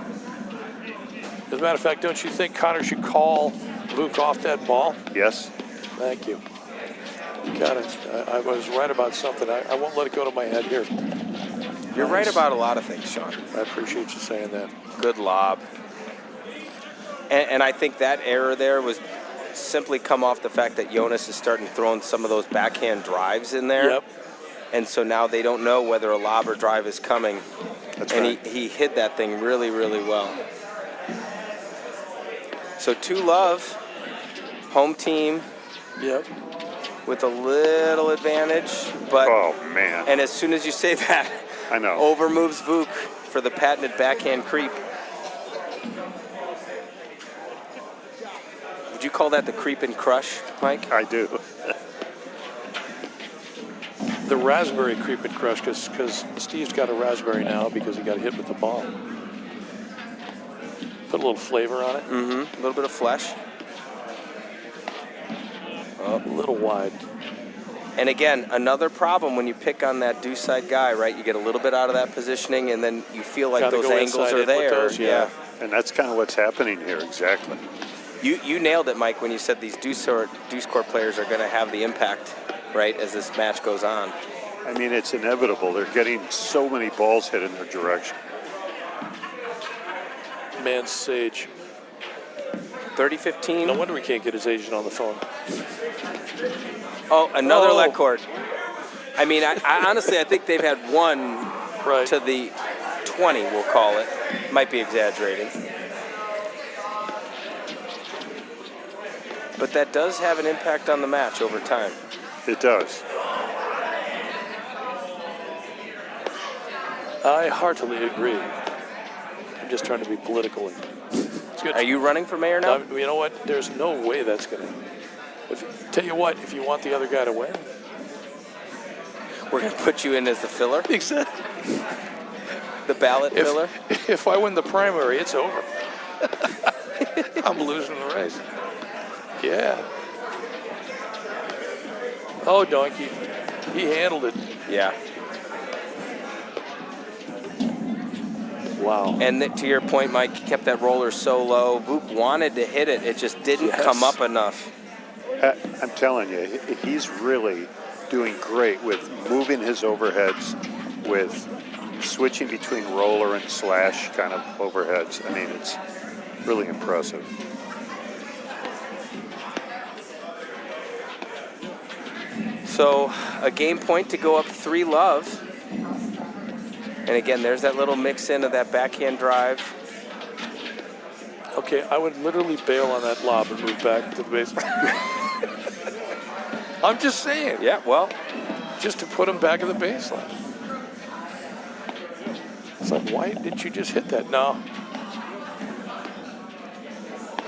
As a matter of fact, don't you think Connor should call Luke off that ball? Yes. Thank you. Got it. I was right about something. I won't let it go to my head here. You're right about a lot of things, Sean. I appreciate you saying that. Good lob. And I think that error there was simply come off the fact that Jonas is starting throwing some of those backhand drives in there. Yep. And so now they don't know whether a lob or drive is coming. That's and right. he hit that thing really, really well. So 2-love, home team Yep. with a little advantage. But Oh, man. and as soon as you say that, I know. over moves Vuk for the patented backhand creep. Would you call that the creep and crush, Mike? I do. The raspberry creep and crush, because Steve's got a raspberry now because he got hit with the ball. Put a little flavor on it. Mm-hmm. A little bit of flesh. A little wide. And again, another problem when you pick on that deuce side guy, right? You get a little bit out of that positioning, and then you feel like Gotta those go angles inside are in with there. those, yeah. And that's kind of what's happening here, exactly. You nailed it, Mike, when you said these deuce court players are going to have the impact, right, as this match goes on. I mean, it's inevitable. They're getting so many balls hit in their direction. Man, Sage. 30-15. No wonder we can't get his agent on the phone. Oh, another Oh. leg court. I mean, I honestly, I think they've had one Right. to the 20, we'll call it. Might be exaggerating. But that does have an impact on the match over time. It does. I heartily agree. I'm just trying to be political. It's good. Are you running for mayor now? You know what? There's no way that's going to. Tell you what, if you want the other guy to win. We're going to put you in as the filler, Exactly. the ballot filler. If I win the primary, it's over. I'm losing the race. Yeah. Oh, donkey. He handled it. Yeah. Wow. And to your point, Mike, he kept that roller so low. Vuk wanted to hit it. It just didn't Yes. come up enough. I'm telling you, he's really doing great with moving his overheads, with switching between roller and slash kind of overheads. I mean, it's really impressive. So a game point to go up 3-love. And again, there's that little mix in of that backhand drive. Okay, I would literally bail on that lob and move back to the base. I'm just saying. Yeah, well, Just to put him back in the baseline. It's like, why didn't you just hit that? No.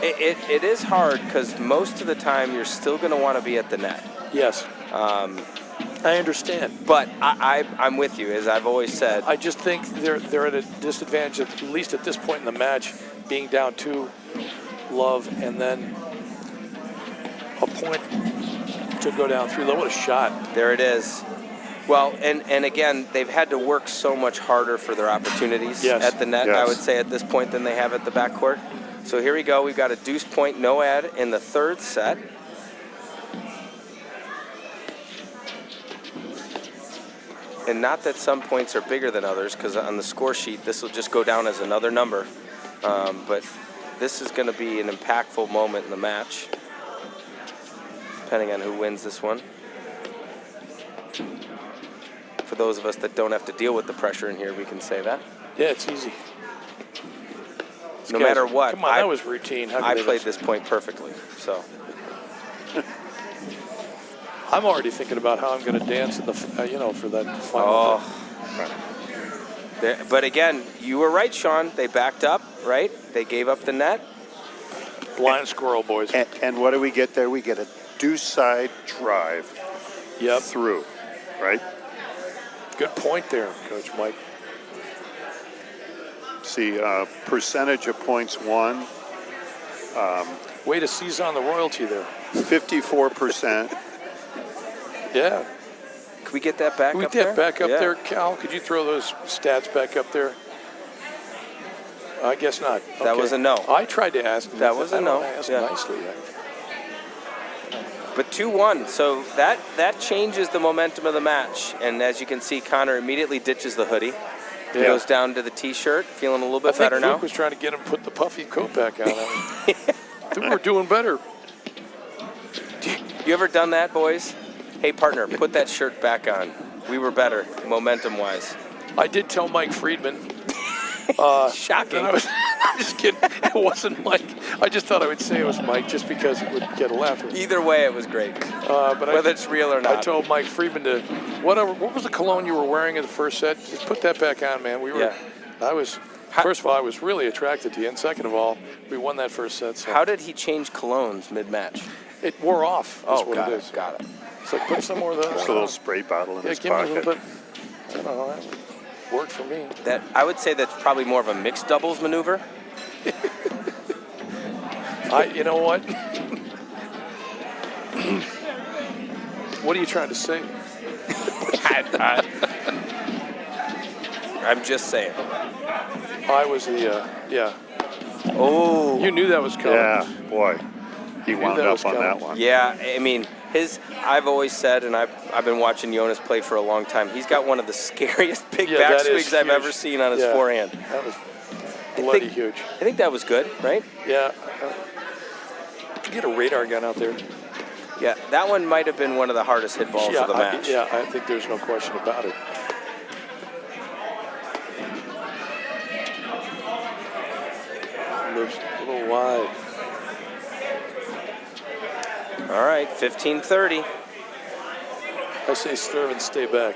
it is hard because most of the time you're still going to want to be at the net. Yes. I understand. But I'm with you, as I've always said. I just think they're at a disadvantage, at least at this point in the match, being down 2-love, and then a point to go down 3-love. What a shot. There it is. Well, and again, they've had to work so much harder for their opportunities Yes. at the net, Yes. I would say, at this point than they have at the backcourt. So here we go. We've got a deuce point, no ad in the third set. And not that some points are bigger than others, because on the score sheet, this will just go down as another number. But this is going to be an impactful moment in the match, depending on who wins this one. For those of us that don't have to deal with the pressure in here, we can say that. Yeah, it's easy. No matter what, Come on, that was routine. How I could they played miss? this point perfectly. So I'm already thinking about how I'm going to dance in the, for that final. Oh. thing. But again, you were right, Sean. They backed up, right? They gave up the net. Blind squirrel, boys. And what do we get there? We get a deuce side drive Yep. through, right? Good point there, Coach Mike. See, percentage of points won, Way to seize on the royalty there. 54%. Yeah. Can we get that back Can we up get there? back up Yeah. there, Cal? Could you throw those stats back up there? I guess not. That Okay. was a no. I tried to ask. That was a no. I asked Yeah. nicely. But 2-1, so that changes the momentum of the match. And as you can see, Connor immediately ditches the hoodie. He goes down to the T-shirt, feeling a little bit better now. Luke was trying to get him to put the puffy coat back on. I think we're doing better. You ever done that, boys? Hey, partner, put that shirt back on. We were better, momentum-wise. I did tell Mike Friedman. Shocking. I'm just kidding. It wasn't Mike. I just thought I would say it was Mike just because it would get a laugh. Either way, it was great. But Whether it's real or not. I told Mike Friedman to what was the cologne you were wearing in the first set? Just put that back on, man. First of all, I was really attracted to you, and second of all, we won that first set. So How did he change colognes mid-match? it wore off. That's what got it it. is. Got it. It's like put some more of those. Just a little spray bottle in Yeah, his give me a pocket. little bit. I don't know. That worked for me. That I would say that's probably more of a mixed doubles maneuver. You know what? What are you trying to say? I'm just saying. I was the yeah. Oh. You knew that was coming. Yeah, boy. He wound that up was on that coming. one. Yeah, I mean, I've always said, and I've been watching Jonas play for a long time, he's got one of the scariest big Yeah, that backswings is I've huge. ever seen on his Yeah. forehand. That was bloody huge. I think that was good, right? Yeah. Get a radar gun out there. Yeah, that one might have been one of the hardest hit balls of the match. I think there's no question about it. Moves a little wide. All right, 15-30. I say serve and stay back.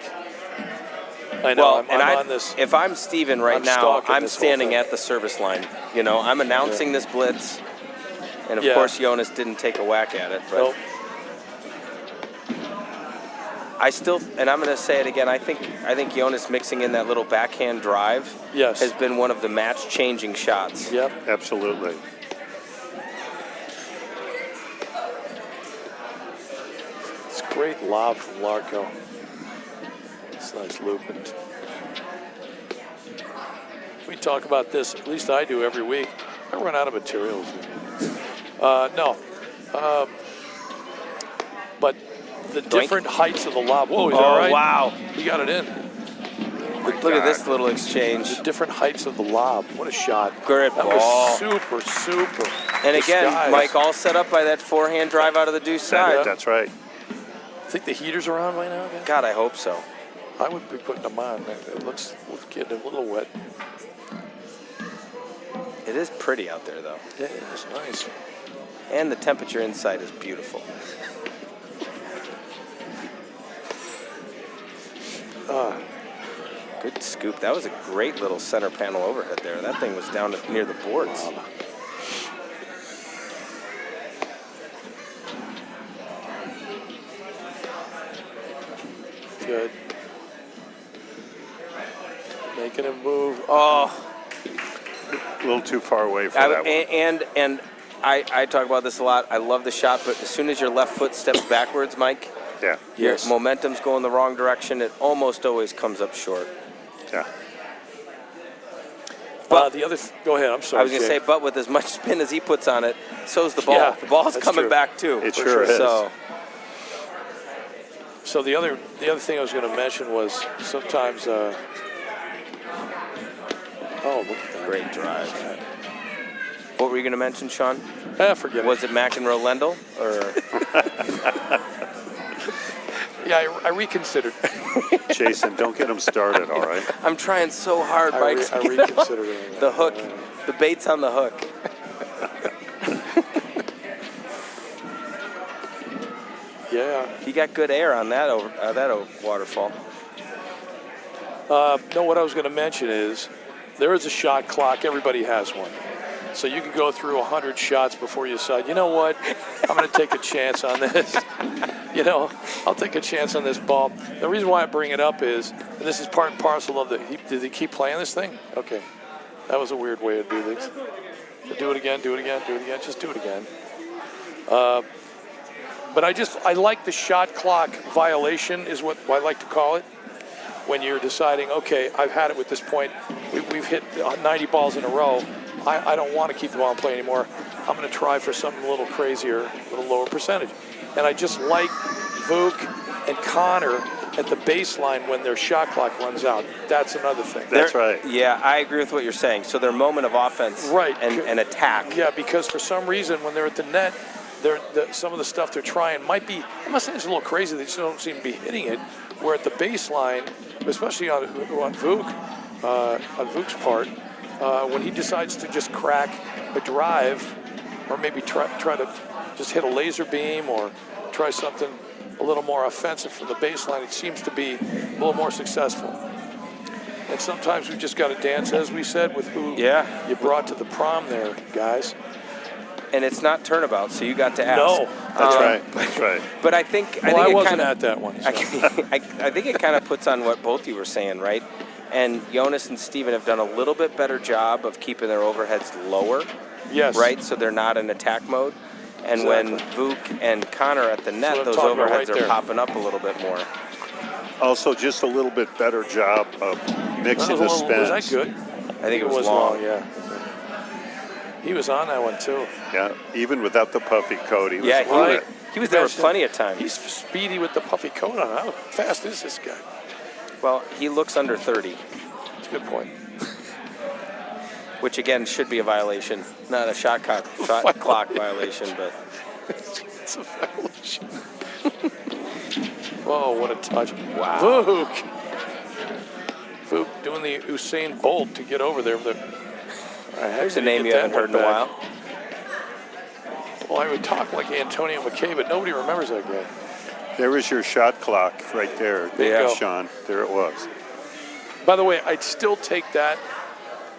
I know. Well, I'm on this. if I'm Steven right I'm now, stalking I'm this whole standing thing. at the service line. You know, I'm announcing this blitz. And of Yeah. course, Jonas didn't take a whack at it. But Nope. and I'm going to say it again, I think Jonas mixing in that little backhand drive Yes. has been one of the match-changing shots. Yep. Absolutely. It's a great lob from Larko. It's nice looping. We talk about this, at least I do every week. I run out of materials. No. But the different heights of the lob. Whoa, he's all right. Wow. He got it in. Look at this little exchange. The different heights of the lob. What a shot. Great That ball. was super. And again, disguised. Mike, all set up by that forehand drive out of the deuce side. That's right. I think the heaters are on right now again. God, I hope so. I would be putting them on. It looks getting a little wet. It is pretty out there, though. Yeah, it's nice. And the temperature inside is beautiful. Good scoop. That was a great little center panel overhead there. That thing was down near the boards. Good. Making him move. Oh, A little too far away for that one. and I talk about this a lot. I love the shot, but as soon as your left foot steps backwards, Mike, Yeah. your Yes. momentum's going the wrong direction. It almost always comes up short. Yeah. The other. Go ahead. I'm sorry. I was going to Jay. say, but with as much spin as he puts on it, so's the ball. Yeah, the ball's that's coming true. back too. It for sure is. So So the other thing I was going to mention was sometimes. Oh, look at that. great drive. What were you going to mention, Sean? Forget Was it. it McEnroe Lendl or? Yeah, I reconsidered. Jason, don't get him started, all right? I'm trying so hard, I Mike. to get reconsidered it. the hook. The bait's on the hook. Yeah. He got good air on that waterfall. No, what I was going to mention is there is a shot clock. Everybody has one. So you can go through 100 shots before you decide, you know what, I'm going to take a chance on this. You know, I'll take a chance on this ball. The reason why I bring it up is, and this is part and parcel of did he keep playing this thing? Okay. That was a weird way to do things. Do it again, just do it again. But I like the shot clock violation is what I like to call it. when you're deciding, okay, I've had it with this point. We've hit 90 balls in a row. I don't want to keep the ball in play anymore. I'm going to try for something a little crazier, a little lower percentage. And I just like Vuk and Connor at the baseline when their shot clock runs out. That's another thing. That's right. Yeah, I agree with what you're saying. So their moment of offense and attack. Yeah, because for some reason when they're at the net, some of the stuff they're trying might be, I'm not saying it's a little crazy, they just don't seem to be hitting it. Where at the baseline, especially on Vuk's part, when he decides to just crack a drive, or maybe try to just hit a laser beam or try something a little more offensive from the baseline, it seems to be a little more successful. And sometimes we've just got to dance, as we said, with who you brought to the prom there, guys. And it's not turnabout, so you got to ask. No, That's right. That's right. But I think I it wasn't kind of at that one. So. I think it kind of puts on what both you were saying, right? And Jonas and Steven have done a little bit better job of keeping their overheads lower. Yes. Right, so they're not in attack mode. And when Vuk and Connor are at the net, those overheads are popping up a little bit more. Also, just a little bit better job of mixing the spins. Was that good? I think it was long. Yeah. He was on that one too. Yeah, even without the puffy coat, he was he was there plenty of time. He's speedy with the puffy coat on. How fast is this guy? Well, he looks under 30. That's a good point. Which again should be a violation, not a shot clock violation, but it's a violation. Whoa, what a touch! Wow. Vuk doing the Usain Bolt to get over there. There's a name you haven't heard in a while. Well, I would talk like Antonio McKay, but nobody remembers that guy. There was your shot clock right there, Sean. There it was. By the way, I'd still take that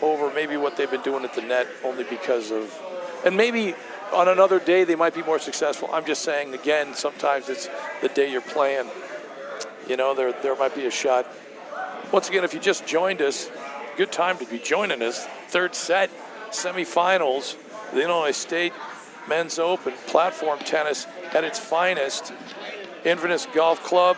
over maybe what they've been doing at the net, only because of, and maybe on another day they might be more successful. I'm just saying, again, sometimes it's the day you're playing. You know, there might be a shot. Once again, if you just joined us, good time to be joining us. Third set, semifinals, the Illinois State Men's Open, platform tennis at its finest. Inverness Golf Club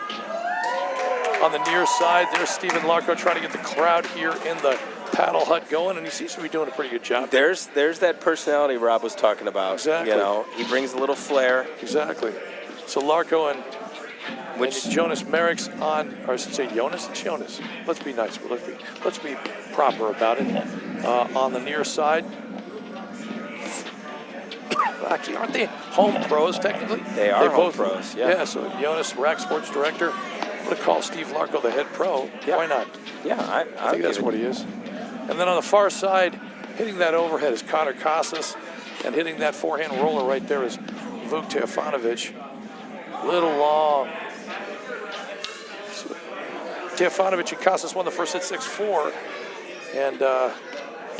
on the near side. There's Stephen Larko trying to get the crowd here in the paddle hut going, and he seems to be doing a pretty good job. There's that personality Rob was talking about. Exactly. You know, he brings a little flair. Exactly. So Larko and Jonas Merrick's on, or I should say Jonas. It's Jonas. Let's be nice. Let's be proper about it. On the near side. Actually, aren't they home pros technically? They are home pros. Yeah. Yeah. So Jonas, Rack Sports Director. I'm gonna call Steve Larko the head pro. Yeah. Why not? Yeah, I think that's what he is. And then on the far side, hitting that overhead is Connor Casas, and hitting that forehand roller right there is Vuk Teofanovic. Little long. So, Teofanovic and Casas won the first set 6-4, and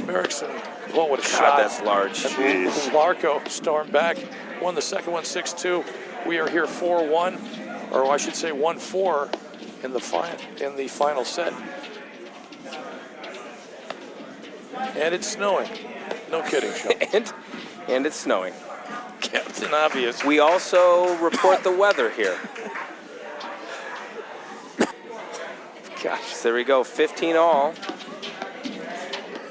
Merrickson, what a shot. That's large. And Larko stormed back, won the second one 6-2. We are here 4-1, or I should say 1-4 in the final set. And it's snowing. No kidding, Sean. and it's snowing. Captain Obvious. We also report the weather here. Gosh, so there we go, 15 all.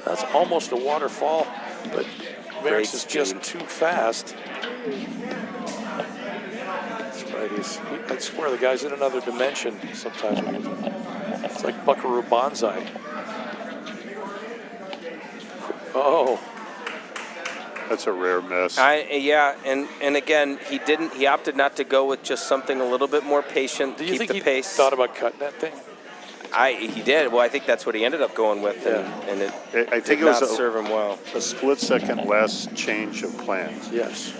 That's almost a waterfall, but Merrick's is just too fast. That's right. I swear the guy's in another dimension sometimes. It's like Buckaroo Banzai. Oh. That's a rare miss. And again, he opted not to go with just something a little bit more patient, Do you keep think the he pace. thought about cutting that thing? He did. Well, I think that's what he ended up going with, and it I think did it was not serve him well. A split second less change of plans. Yes.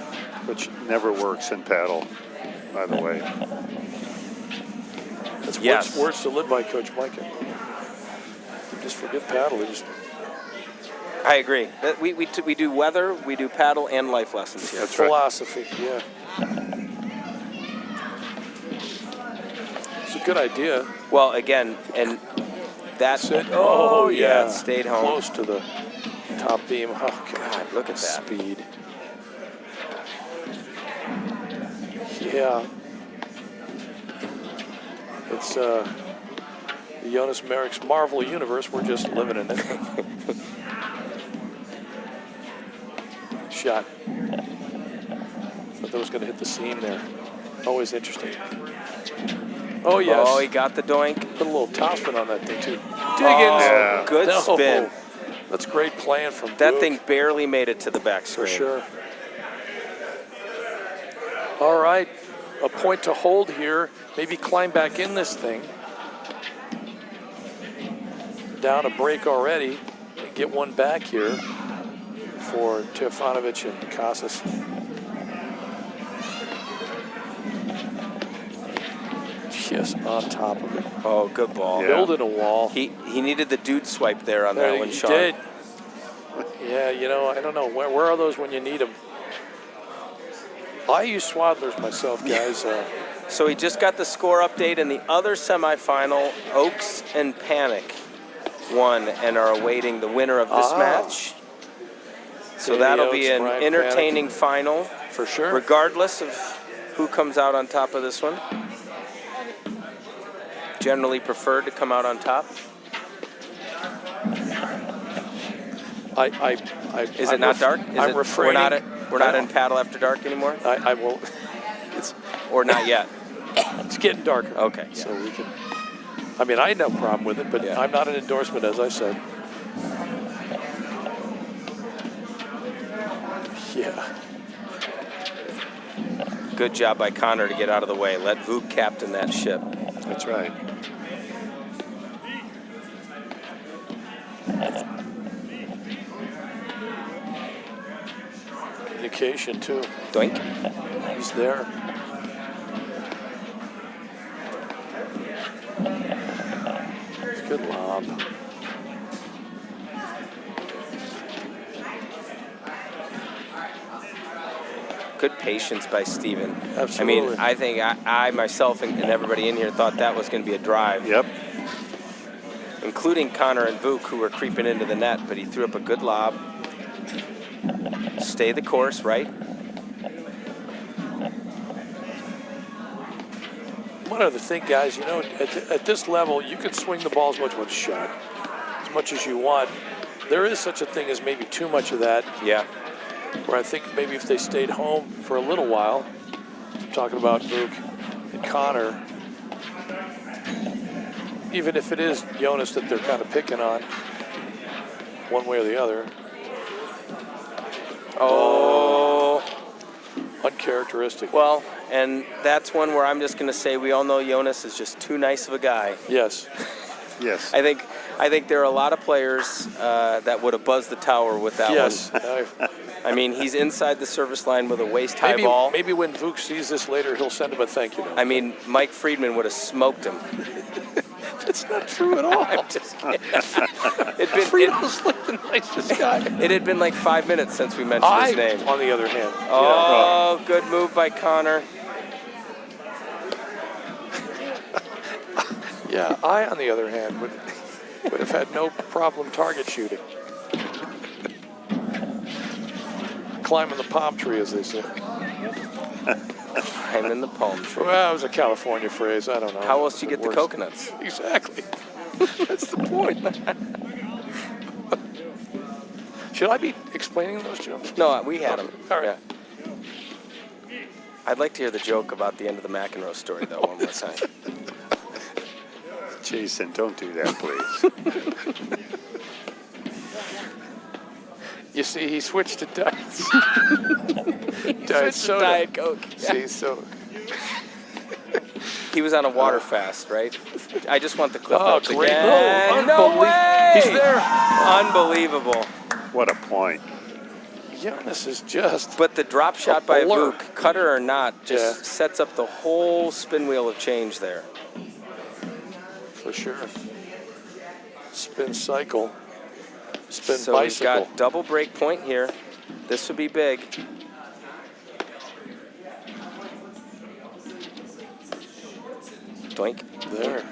Which never works in paddle, by the way. That's words to live by, Coach Mike. Just forget paddle. I agree. We do weather, we do paddle, and life lessons here. That's right. Philosophy, yeah. It's a good idea. Well, again, and that's it. Oh, yeah, it stayed home. Close to the top beam. Oh, God, look at that. Speed. Yeah. It's the Jonas Merrick's Marvel universe. We're just living in it. Shot. Thought that was going to hit the seam there. Always interesting. Oh, yes. Oh, he got the doink. Put a little topspin on that thing, too. Diggins. Yeah. Good spin. That's great playing from That Boog. thing barely made it to the back screen. For sure. All right. A point to hold here. Maybe climb back in this thing. Down a break already. And get one back here for Tefanovic and Casas. Yes, on top of it. Oh, good ball. Yeah. Building a wall. He needed the dude swipe there on that one, He Sean. did. Yeah, you know, I don't know. Where are those when you need them? I use swaddlers myself, guys. So he just got the score update in the other semifinal. Oaks and Panic won and are awaiting the winner of this match. So Davey that'll be Oaks, an Brian entertaining final, For sure. regardless of who comes out on top of this one. Generally preferred to come out on top. Is it not dark? I'm refraining. We're not in paddle after dark anymore, I won't. or not yet. It's getting darker. Okay. So we can. I mean, I had no problem with it, but Yeah. I'm not an endorsement, as I said. Yeah. Good job by Connor to get out of the way. Let Vuk captain that ship. That's right. Communication, too. Doink. He's there. Good lob. Good patience by Steven. Absolutely. I mean, I think I myself and everybody in here thought that was going to be a drive. Yep. Including Connor and Vuk, who were creeping into the net, but he threw up a good lob. Stay the course, right? One other thing, guys, you know, at this level, you can swing the ball as much as you want. There is such a thing as maybe too much of that, Yeah. where I think maybe if they stayed home for a little while, I'm talking about Vuk and Connor, even if it is Jonas that they're kind of picking on, one way or the other. Oh. Uncharacteristic. Well, and that's one where I'm just going to say we all know Jonas is just too nice of a guy. Yes. Yes. I think there are a lot of players that would have buzzed the tower with that Yes. one. I mean, he's inside the service line with a waist-high ball. Maybe when Vuk sees this later, he'll send him a thank you note. I mean, Mike Friedman would have smoked him. That's not true at all. I'm just kidding. Friedman's like the nicest guy. It had been like 5 minutes since we mentioned his name. On the other hand, Oh, good move by Connor. yeah, I, on the other hand, would have had no problem target shooting. Climbing the palm tree, as they say. I'm in the palm tree. Well, that was a California phrase. I don't know. How else do you get the Worse. coconuts? Exactly. That's the point. Should I be explaining those, Jim? No, we had them. All right. Yeah. I'd like to hear the joke about the end of the McEnroe story, though, one more time. Jason, don't do that, please. You see, he switched to diets. Switched to soda. Diet Coke. See, so He was on a water fast, right? I just want the clip oh, notes great! again. No, No way! He's there. Unbelievable. What a point. Giannis is just. But the drop shot by blur. Vuk, cutter or not, just Yeah. sets up the whole spin wheel of change there. For sure. Spin cycle. Spin So we've bicycle. got double break point here. This would be big. Doink. There.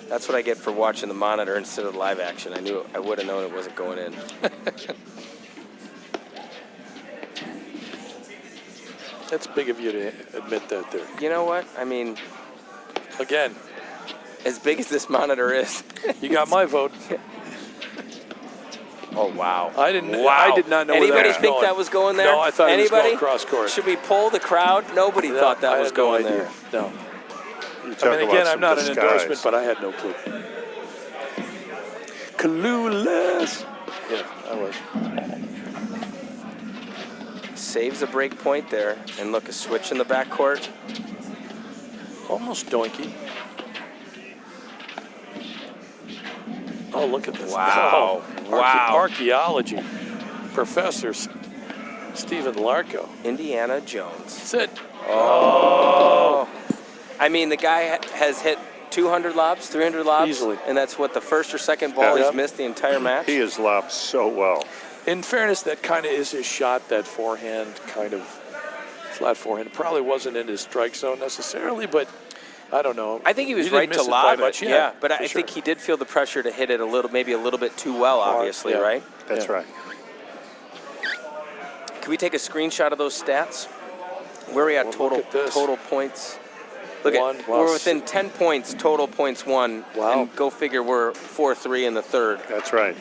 That's what I get for watching the monitor instead of live action. I would have known it wasn't going in. That's big of you to admit that there. You know what? I mean, Again, as big as this monitor is. You got my vote. Oh, wow. I did not know where Anybody that was think going. that was going there? No, I thought Anybody? it was going cross court. Should we poll the crowd? Nobody No, thought that I was had no going idea. there. No. You I talk mean, about again, some I'm not disguise. an endorsement, but I had no clue. Clueless. Yeah, I was. Saves a break point there. And look, a switch in the backcourt. Almost doinky. Oh, look at this. Wow. Oh, Wow. Archaeology. Professor Stephen Larko. Indiana Jones. That's it. Oh. I mean, the guy has hit 200 lobs, 300 lobs. Easily. And that's what, the first or second ball Yeah. he's missed the entire match? He has lobbed so well. In fairness, that kind of is his shot, that forehand, kind of flat forehand. It probably wasn't in his strike zone necessarily, but I don't know. I think he was didn't right miss to it by lob it. much. Yeah, but for I sure. think he did feel the pressure to hit it maybe a little bit too well, obviously, yeah. right? That's Yeah. right. Can we take a screenshot of those stats? Where are we at Well, total look at this. total points? Look One, at wow. we're within 10 points total points won. Wow. And go figure we're 4-3 in the third. That's right.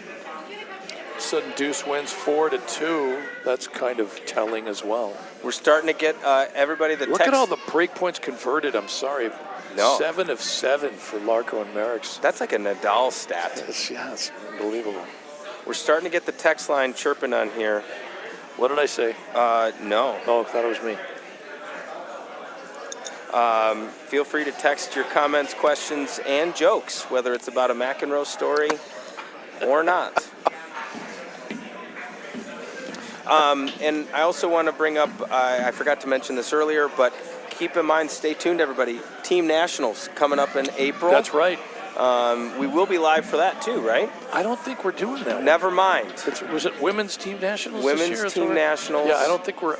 Sudden Deuce wins 4-2. That's kind of telling as well. We're starting to get everybody the Look text. at all the break points converted. I'm sorry. No. 7 of 7 for Larko and Merrick's. That's like a Nadal stat. It's unbelievable. We're starting to get the text line chirping on here. What did I say? No. Oh, I thought it was me. Feel free to text your comments, questions, and jokes, whether it's about a McEnroe story or not. And I also want to bring up, I forgot to mention this earlier, but keep in mind, stay tuned, everybody. Team Nationals coming up in April. That's right. We will be live for that too, right? I don't think we're doing that. Never mind. Was it women's team nationals? this Women's year? team nationals. Yeah, I don't think we're.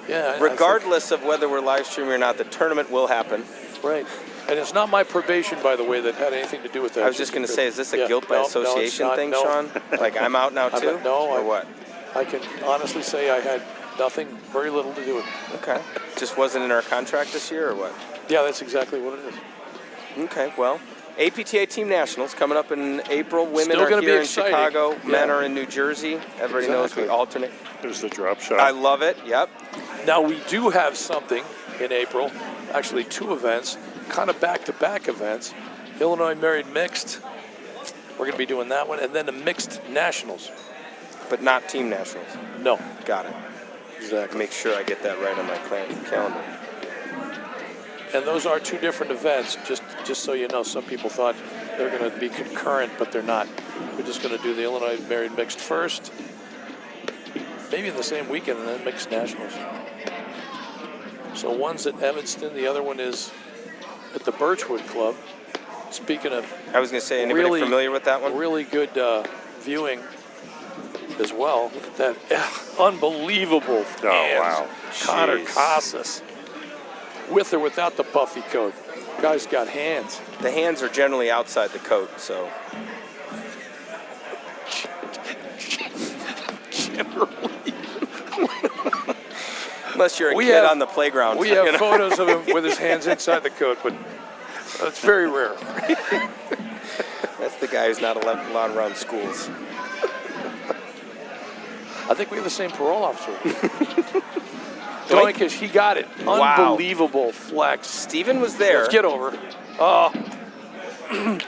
Yeah. I Regardless of whether we're live streaming or not, the tournament will happen. think, right. And it's not my probation, by the way, that had anything to do with that. I was just going to say, is this a Yeah, guilt by no, it's association not, thing, no. Sean? Like I'm out now too? Or what? I can honestly say I had nothing, very little to do with it. Okay. Just wasn't in our contract this year or what? Yeah, that's exactly what it is. Okay, well, APTA Team Nationals coming up in April. Women Still are gonna be here in exciting. Chicago. Men Yeah. are in New Jersey. Everybody knows we Exactly. alternate. There's the drop shot. I love it. Yep. Now, we do have something in April, actually 2 events, kind of back-to-back events. Illinois Married Mixed, we're going to be doing that one, and then the Mixed Nationals. But not Team Nationals. No, Got it. exactly. Make sure I get that right on my calendar. And those are 2 different events, just so you know. Some people thought they're going to be concurrent, but they're not. We're just going to do the Illinois Married Mixed first, maybe in the same weekend, and then Mixed Nationals. So one's at Evanston, the other one is at the Birchwood Club. Speaking of I was going to say, anybody really familiar with that one? really good viewing as well. Look at that. Unbelievable hands. wow. Connor Jeez. Casas. With or without the puffy coat. Guy's got hands. The hands are generally outside the coat, so. Unless you're a We kid have- on the playground. We you have know? photos of him with his hands inside the coat, but it's very rare. That's the guy who's not allowed around schools. I think we have the same parole officer. Doinkish, he got it. Wow. Unbelievable flex. Steven was there. Let's get over. Oh,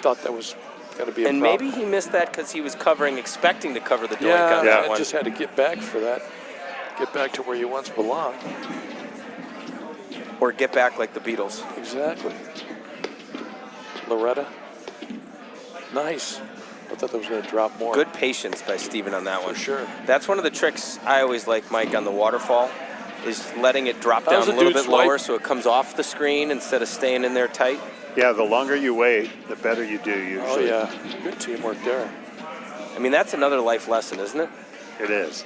thought that was going to be a And problem. maybe he missed that because he was expecting to cover the doink Yeah, on that I one. just had to get back for that. Get back to where you once belonged. Or get back like the Beatles. Exactly. Loretta. Nice. I thought that was going to drop more. Good patience by Steven on that one. For sure. That's one of the tricks I always like, Mike, on the waterfall, is letting it drop That down was a a little dude bit lower swipe. so it comes off the screen instead of staying in there tight. Yeah, the longer you wait, the better you do usually. Oh, yeah. Good teamwork there. I mean, that's another life lesson, isn't it? It is.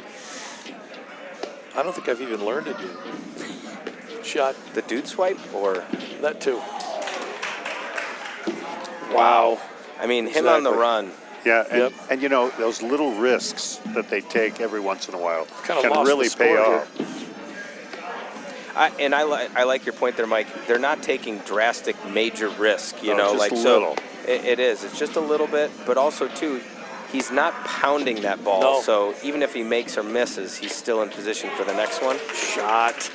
I don't think I've even learned it yet. Shot. The dude swipe or? That too. Wow. I mean, him on the Exactly. run. Yeah, and, Yep. and you know, those little risks that they take every once in a while Kinda can lost really the pay score off. I like your point there, Mike. They're not taking drastic, major risk. You No, know, just like little. so. It is. It's just a little bit, but also too, he's not pounding that ball. No. So even if he makes or misses, he's still in position for the next one. Shot.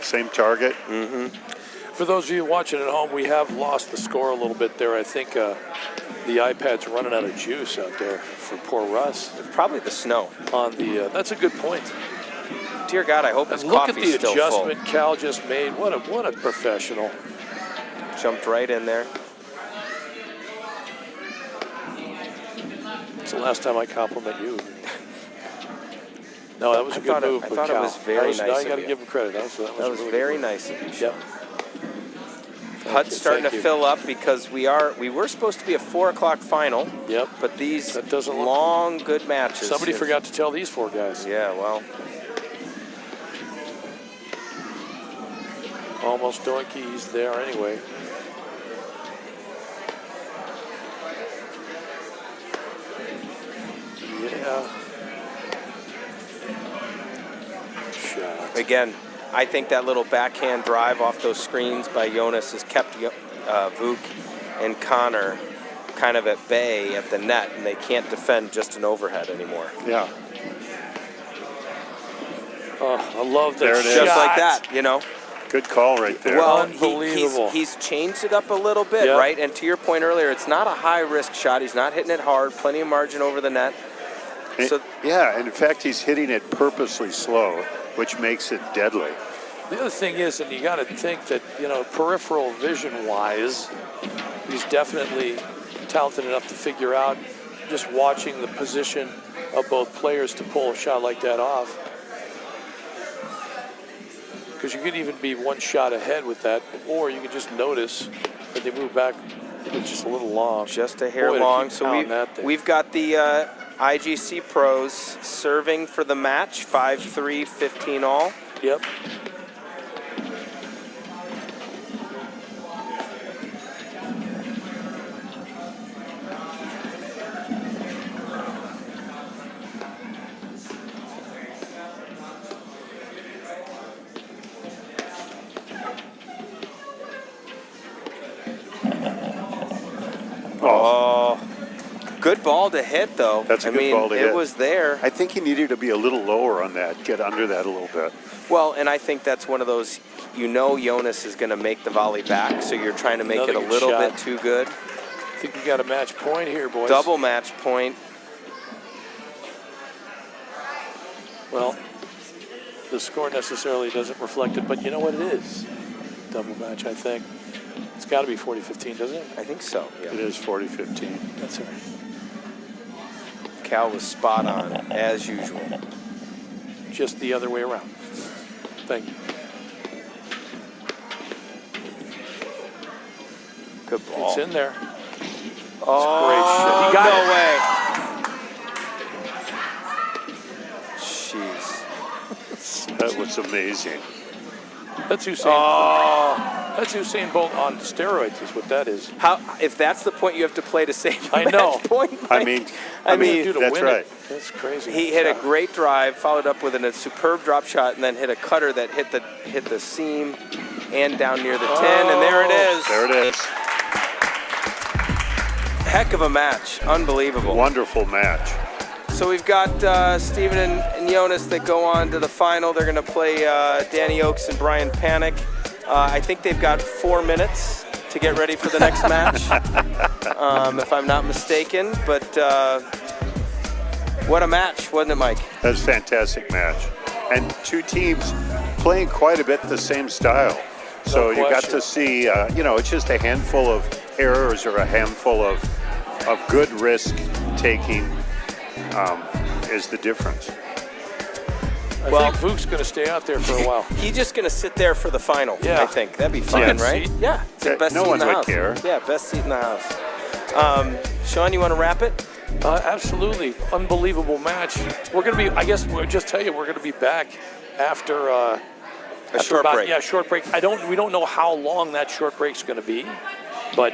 Same target. For those of you watching at home, we have lost the score a little bit there. I think the iPad's running out of juice out there for poor Russ. Probably the snow. On the that's a good point. Dear God, I hope his And look at coffee's the still adjustment Cal just made. What a professional. full. Jumped right in there. It's the last time I compliment you. No, that was a good move. I thought it was very nice I of got to you. give him credit. That was really very good. nice of you. Yep. Hut's starting Thank to you. fill up because we were supposed to be a 4 o'clock final. Yep. But these That doesn't look- long, good matches. Somebody forgot to tell these four guys. Yeah, well, Almost donkey. He's there anyway. Yeah. Shot. again, I think that little backhand drive off those screens by Jonas has kept Vuk and Connor kind of at bay at the net, and they can't defend just an overhead anymore. Yeah. Oh, I love that There it is. shot. Just like that, you know. Good call right there. Well, Unbelievable. he's changed it up a little bit, Yeah. right? And to your point earlier, it's not a high-risk shot. He's not hitting it hard, plenty of margin over the net. So yeah, and in fact, he's hitting it purposely slow, which makes it deadly. The other thing is, and you got to think that, you know, peripheral vision-wise, he's definitely talented enough to figure out, just watching the position of both players, to pull a shot like that off. Because you could even be one shot ahead with that, or you could just notice that they move back just a little long. just a hair Boy, to long. keep So pounding that thing. we've got the IGC pros serving for the match, 5-3, 15 all. Yep. Oh, good ball to hit, though. That's a good ball to it hit. was there. I think he needed to be a little lower on that, get under that a little bit. Well, and I think that's one of those, you know, Jonas is going to make the volley back, so you're trying to make Another it a good little shot. bit too good. I think we got a match point here, boys. Double match point. Well, the score necessarily doesn't reflect it, but you know what it is? Double match, I think. It's got to be 40-15, doesn't it? I think so. It Yeah. is 40-15. That's all right. Cal was spot on, as usual. Just the other way around. Thank you. Good ball. It's in there. Oh, great shit. He got no it. way. Jeez. That was amazing. That's Usain. Oh, That's Usain Bolt on steroids, is what that is. how? If that's the point you have to play to save the I know. match point. I Mike, mean, I mean, Dude, to that's win right. It. That's crazy. he hit a shot. great drive, followed up with a superb drop shot, and then hit a cutter that hit the seam and down near the 10, and there it is. There it is. Heck of a match, unbelievable. Wonderful match. So we've got Steven and Jonas that go on to the final. They're going to play Danny Oakes and Brian Panic. I think they've got 4 minutes to get ready for the next match, if I'm not mistaken. But what a match, wasn't it, Mike? That was a fantastic match. And two teams playing quite a bit the same style. So you got question. to see, it's just a handful of errors or a handful of good risk taking is the difference. I think Vuk's going to stay out there for a while. He's just going to sit there for the final, Yeah. I think. That'd be fun, Yes. right? Yeah, it's the Yeah, best no seat one in the would house. care. Yeah, best seat in the house. Sean, you want to wrap it? Absolutely. Unbelievable match. We're going to be, I guess we'll just tell you, we're going to be back after A short break. Yeah, short break. We don't know how long that short break's going to be, but,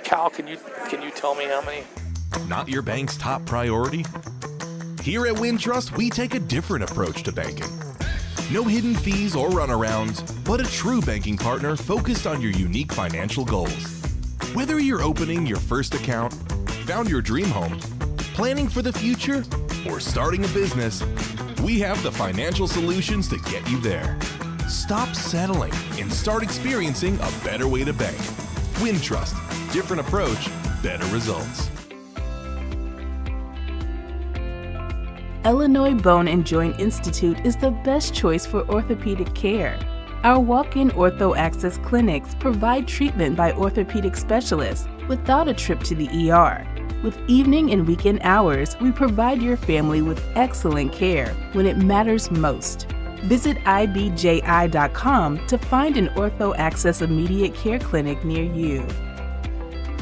Cal, can you tell me how many? Not your bank's top priority? Here at Wintrust, we take a different approach to banking. No hidden fees or runarounds, but a true banking partner focused on your unique financial goals. Whether you're opening your first account, found your dream home, planning for the future, or starting a business, we have the financial solutions to get you there. Stop settling and start experiencing a better way to bank. Wintrust. Different approach, better results. Illinois Bone and Joint Institute is the best choice for orthopedic care. Our walk-in Ortho Access clinics provide treatment by orthopedic specialists without a trip to the ER. With evening and weekend hours, we provide your family with excellent care when it matters most. Visit ibji.com to find an Ortho Access immediate care clinic near you.